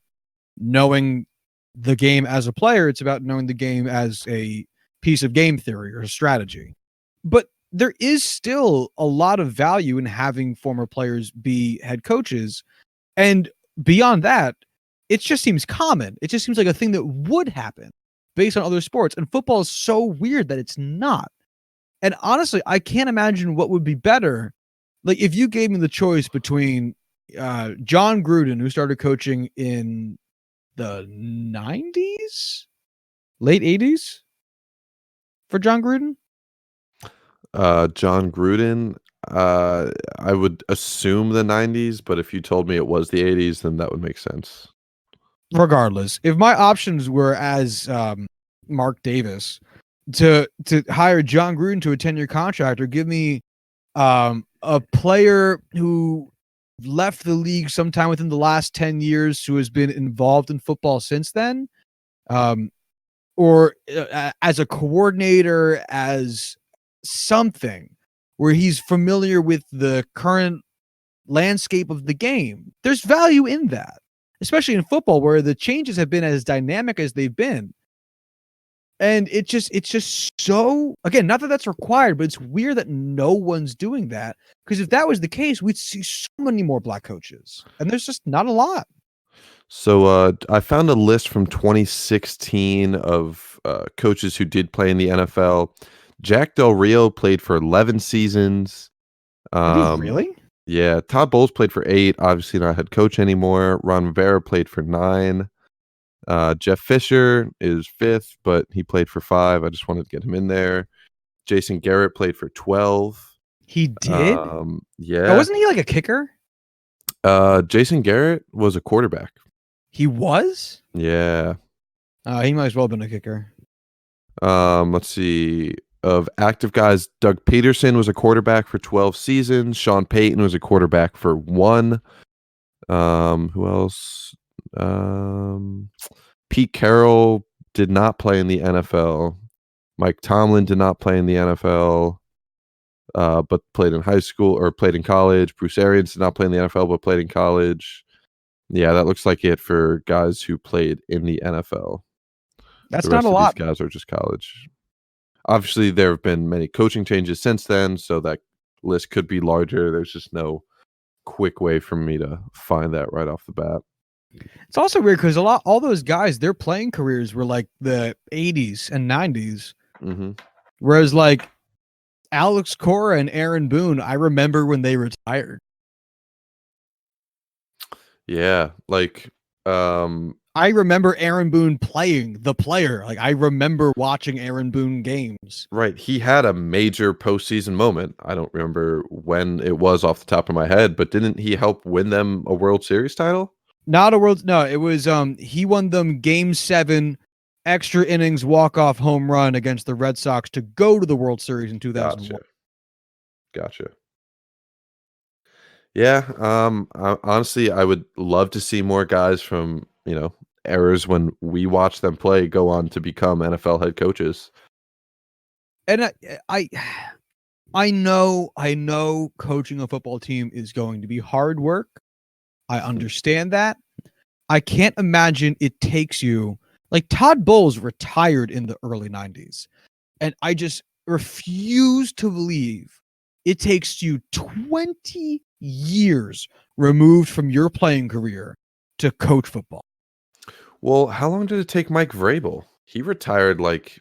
knowing the game as a player. It's about knowing the game as a piece of game theory or a strategy. But there is still a lot of value in having former players be head coaches. And beyond that, it just seems common. It just seems like a thing that would happen based on other sports. And football is so weird that it's not. And honestly, I can't imagine what would be better. Like, if you gave me the choice between John Gruden, who started coaching in the 90s, late 80s, for John Gruden? John Gruden, I would assume the 90s, but if you told me it was the 80s, then that would make sense. Regardless, if my options were as Mark Davis to hire John Gruden to a 10-year contract, or give me a player who left the league sometime within the last 10 years who has been involved in football since then, or as a coordinator, as something where he's familiar with the current landscape of the game, there's value in that, especially in football where the changes have been as dynamic as they've been. And it's just so, again, not that that's required, but it's weird that no one's doing that, because if that was the case, we'd see so many more black coaches, and there's just not a lot. So I found a list from 2016 of coaches who did play in the NFL. Jack Del Rio played for 11 seasons. Really? Yeah. Todd Bowles played for 8. Obviously not head coach anymore. Ron Rivera played for 9. Jeff Fisher is 5th, but he played for 5. I just wanted to get him in there. Jason Garrett played for 12. He did? Yeah. Oh, wasn't he like a kicker? Jason Garrett was a quarterback. He was? Yeah. He might as well have been a kicker. Let's see. Of active guys, Doug Peterson was a quarterback for 12 seasons. Sean Payton was a quarterback for 1. Who else? Pete Carroll did not play in the NFL. Mike Tomlin did not play in the NFL, but played in high school or played in college. Bruce Arians did not play in the NFL, but played in college. Yeah, that looks like it for guys who played in the NFL. That's the rest not a of lot. These guys are just college. Obviously, there have been many coaching changes since then, so that list could be larger. There's just no quick way for me to find that right off the bat. It's also weird because all those guys, their playing careers were like the 80s and 90s. Mm-hmm. Whereas like Alex Cora and Aaron Boone, I remember when they retired. Yeah, like I remember Aaron Boone playing the player. Like I remember watching Aaron Boone games. right. He had a major postseason moment. I don't remember when it was off the top of my head, but didn't he help win them a World Series title? Not a world. No, it was he won them Game 7, extra innings walk-off home run against the Red Sox to go to the World Series in 2001. Gotcha. Yeah, honestly, I would love to see more guys from, eras when we watched them play go on to become NFL head coaches. And I know coaching a football team is going to be hard work. I understand that. I can't imagine it takes you, like Todd Bowles retired in the early 90s. And I just refuse to believe it takes you 20 years removed from your playing career to coach football. Well, how long did it take Mike Vrabel? He retired like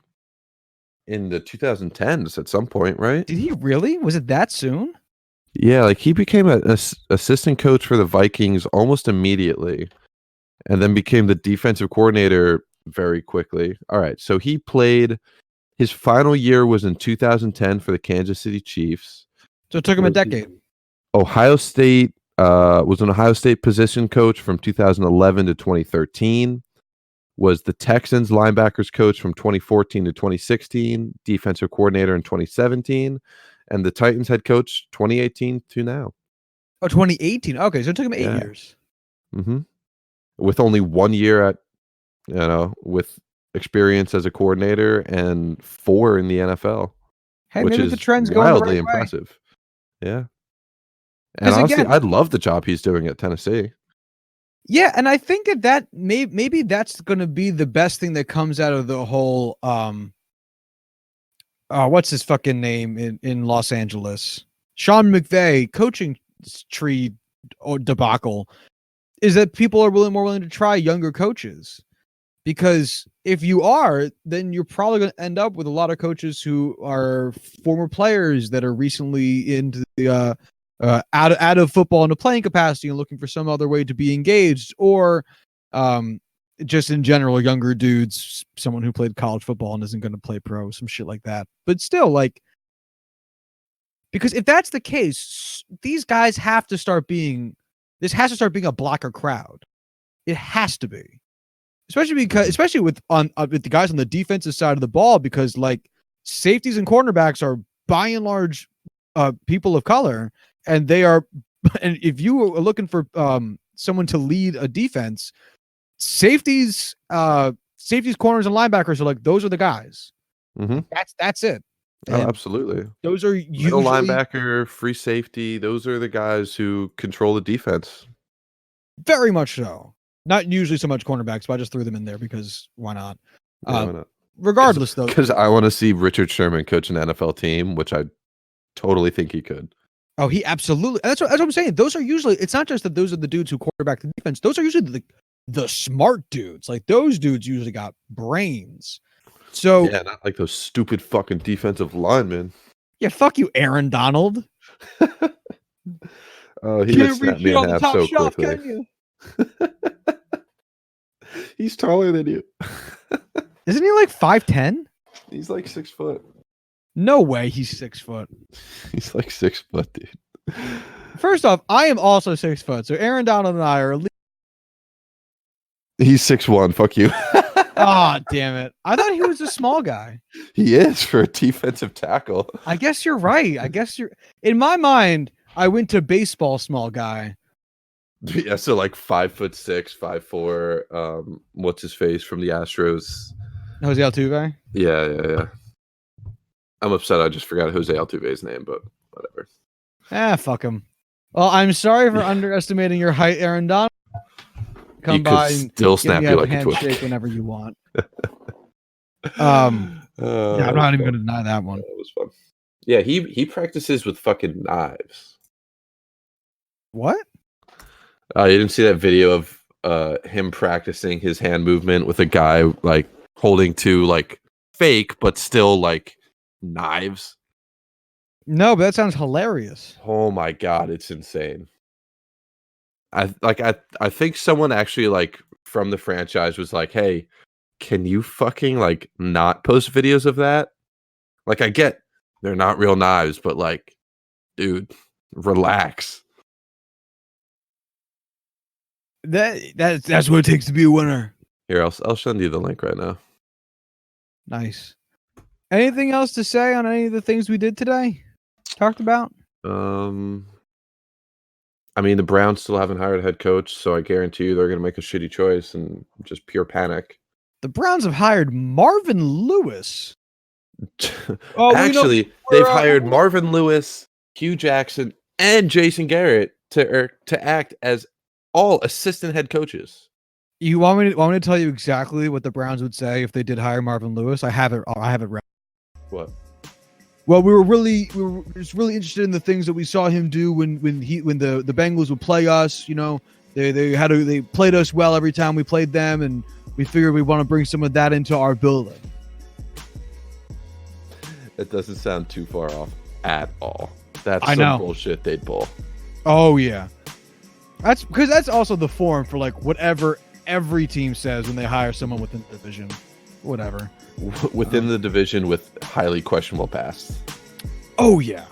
in the 2010s at some point, right? Did he really? Was it that soon? Yeah, like he became an assistant coach for the Vikings almost immediately, and then became the defensive coordinator very quickly. All right, so he played. His final year was in 2010 for the Kansas City Chiefs. So it took him a decade. Ohio State was an Ohio State position coach from 2011 to 2013. Was the Texans linebackers coach from 2014 to 2016, defensive coordinator in 2017, and the Titans head coach 2018 to now. Oh, 2018. Okay, so it took him 8 years. Mm-hmm. With only 1 year at, with experience as a coordinator and 4 in the NFL. Hey, which maybe is the trend's wildly going the right impressive. Way. Yeah. And honestly, again, I'd love the job he's doing at Tennessee. Yeah, and I think that maybe that's going to be the best thing that comes out of the whole what's his fucking name in Los Angeles? Sean McVay coaching tree debacle is that people are more willing to try younger coaches. Because if you are, then you're probably going to end up with a lot of coaches who are former players that are recently into the out of football in a playing capacity and looking for some other way to be engaged, or just in general, younger dudes, someone who played college football and isn't going to play pro, some shit like that. But still, like, because if that's the case, these guys have to start being. This has to start being a blacker crowd. It has to be. Especially with the guys on the defensive side of the ball, because like safeties and cornerbacks are by and large people of color, and they are. And if you are looking for someone to lead a defense, safeties, corners, and linebackers are like those are the guys. Mm-hmm. That's it. Oh, absolutely. Those are middle usually linebacker, free safety. Those are the guys who control the defense. Very much so. Not usually so much cornerbacks, but I just threw them in there because why not? Yeah, why not? Regardless, though, because I want to see Richard Sherman coach an NFL team, which I totally think he could. Oh, he absolutely. That's what I'm saying. Those are usually. It's not just that those are the dudes who quarterback the defense. Those are usually the smart dudes. Like those dudes usually got brains. So yeah, not like those stupid fucking defensive linemen. Yeah, fuck you, Aaron Donald. Oh, he would snap me in half so quickly. He's taller than you. Isn't he like 5'10"? He's like 6 foot. No way, he's 6 foot. He's like 6 foot, dude. First off, I am also 6 foot, so Aaron Donald and I are. He's 6'1". Fuck you. Ah, damn it! I thought he was a small guy. He is for a defensive tackle. I guess you're right. I guess you're. In my mind, I went to baseball small guy. Yeah, so like 5'6", 5'4". What's his face from the Astros? Jose Altuve. Yeah. I'm upset. I just forgot Jose Altuve's name, but whatever. Fuck him. Well, I'm sorry for underestimating your height, Aaron Donald. Come by and still snap you like a handshake twig whenever you want. Yeah, I'm not even going to deny that one. That was fun. Yeah, he practices with fucking knives. What? You didn't see that video of him practicing his hand movement with a guy like holding two like fake but still like knives? No, but that sounds hilarious. Oh my god, it's insane. I think someone actually like from the franchise was like, "Hey, can you fucking like not post videos of that?" Like I get they're not real knives, but like, dude, relax. That's what it takes to be a winner. Here, I'll send you the link right now. Nice. Anything else to say on any of the things we did today? Talked about? I mean, the Browns still haven't hired a head coach, so I guarantee you they're going to make a shitty choice and just pure panic. The Browns have hired Marvin Lewis. Actually, they've hired Marvin Lewis, Hugh Jackson, and Jason Garrett to act as all assistant head coaches. You want me to tell you exactly what the Browns would say if they did hire Marvin Lewis? I have it ready. What? Well, we were just really interested in the things that we saw him do when the Bengals would play us. You know, they played us well every time we played them, and we figured we want to bring some of that into our building. That doesn't sound too far off at all. That's some bullshit they'd pull. Oh yeah, that's because that's also the form for like whatever every team says when they hire someone within the division, whatever. Within the division with highly questionable past. Oh yeah.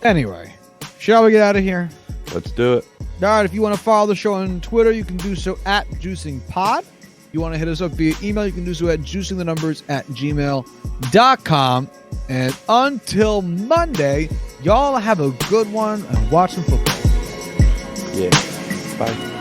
Anyway, shall we get out of here? Let's do it. All right, if you want to follow the show on Twitter, you can do so at JuicingPod. If you want to hit us up via email, you can do so at juicingthenumbers@gmail.com. And until Monday, y'all have a good one and watch some football. Yeah. Bye.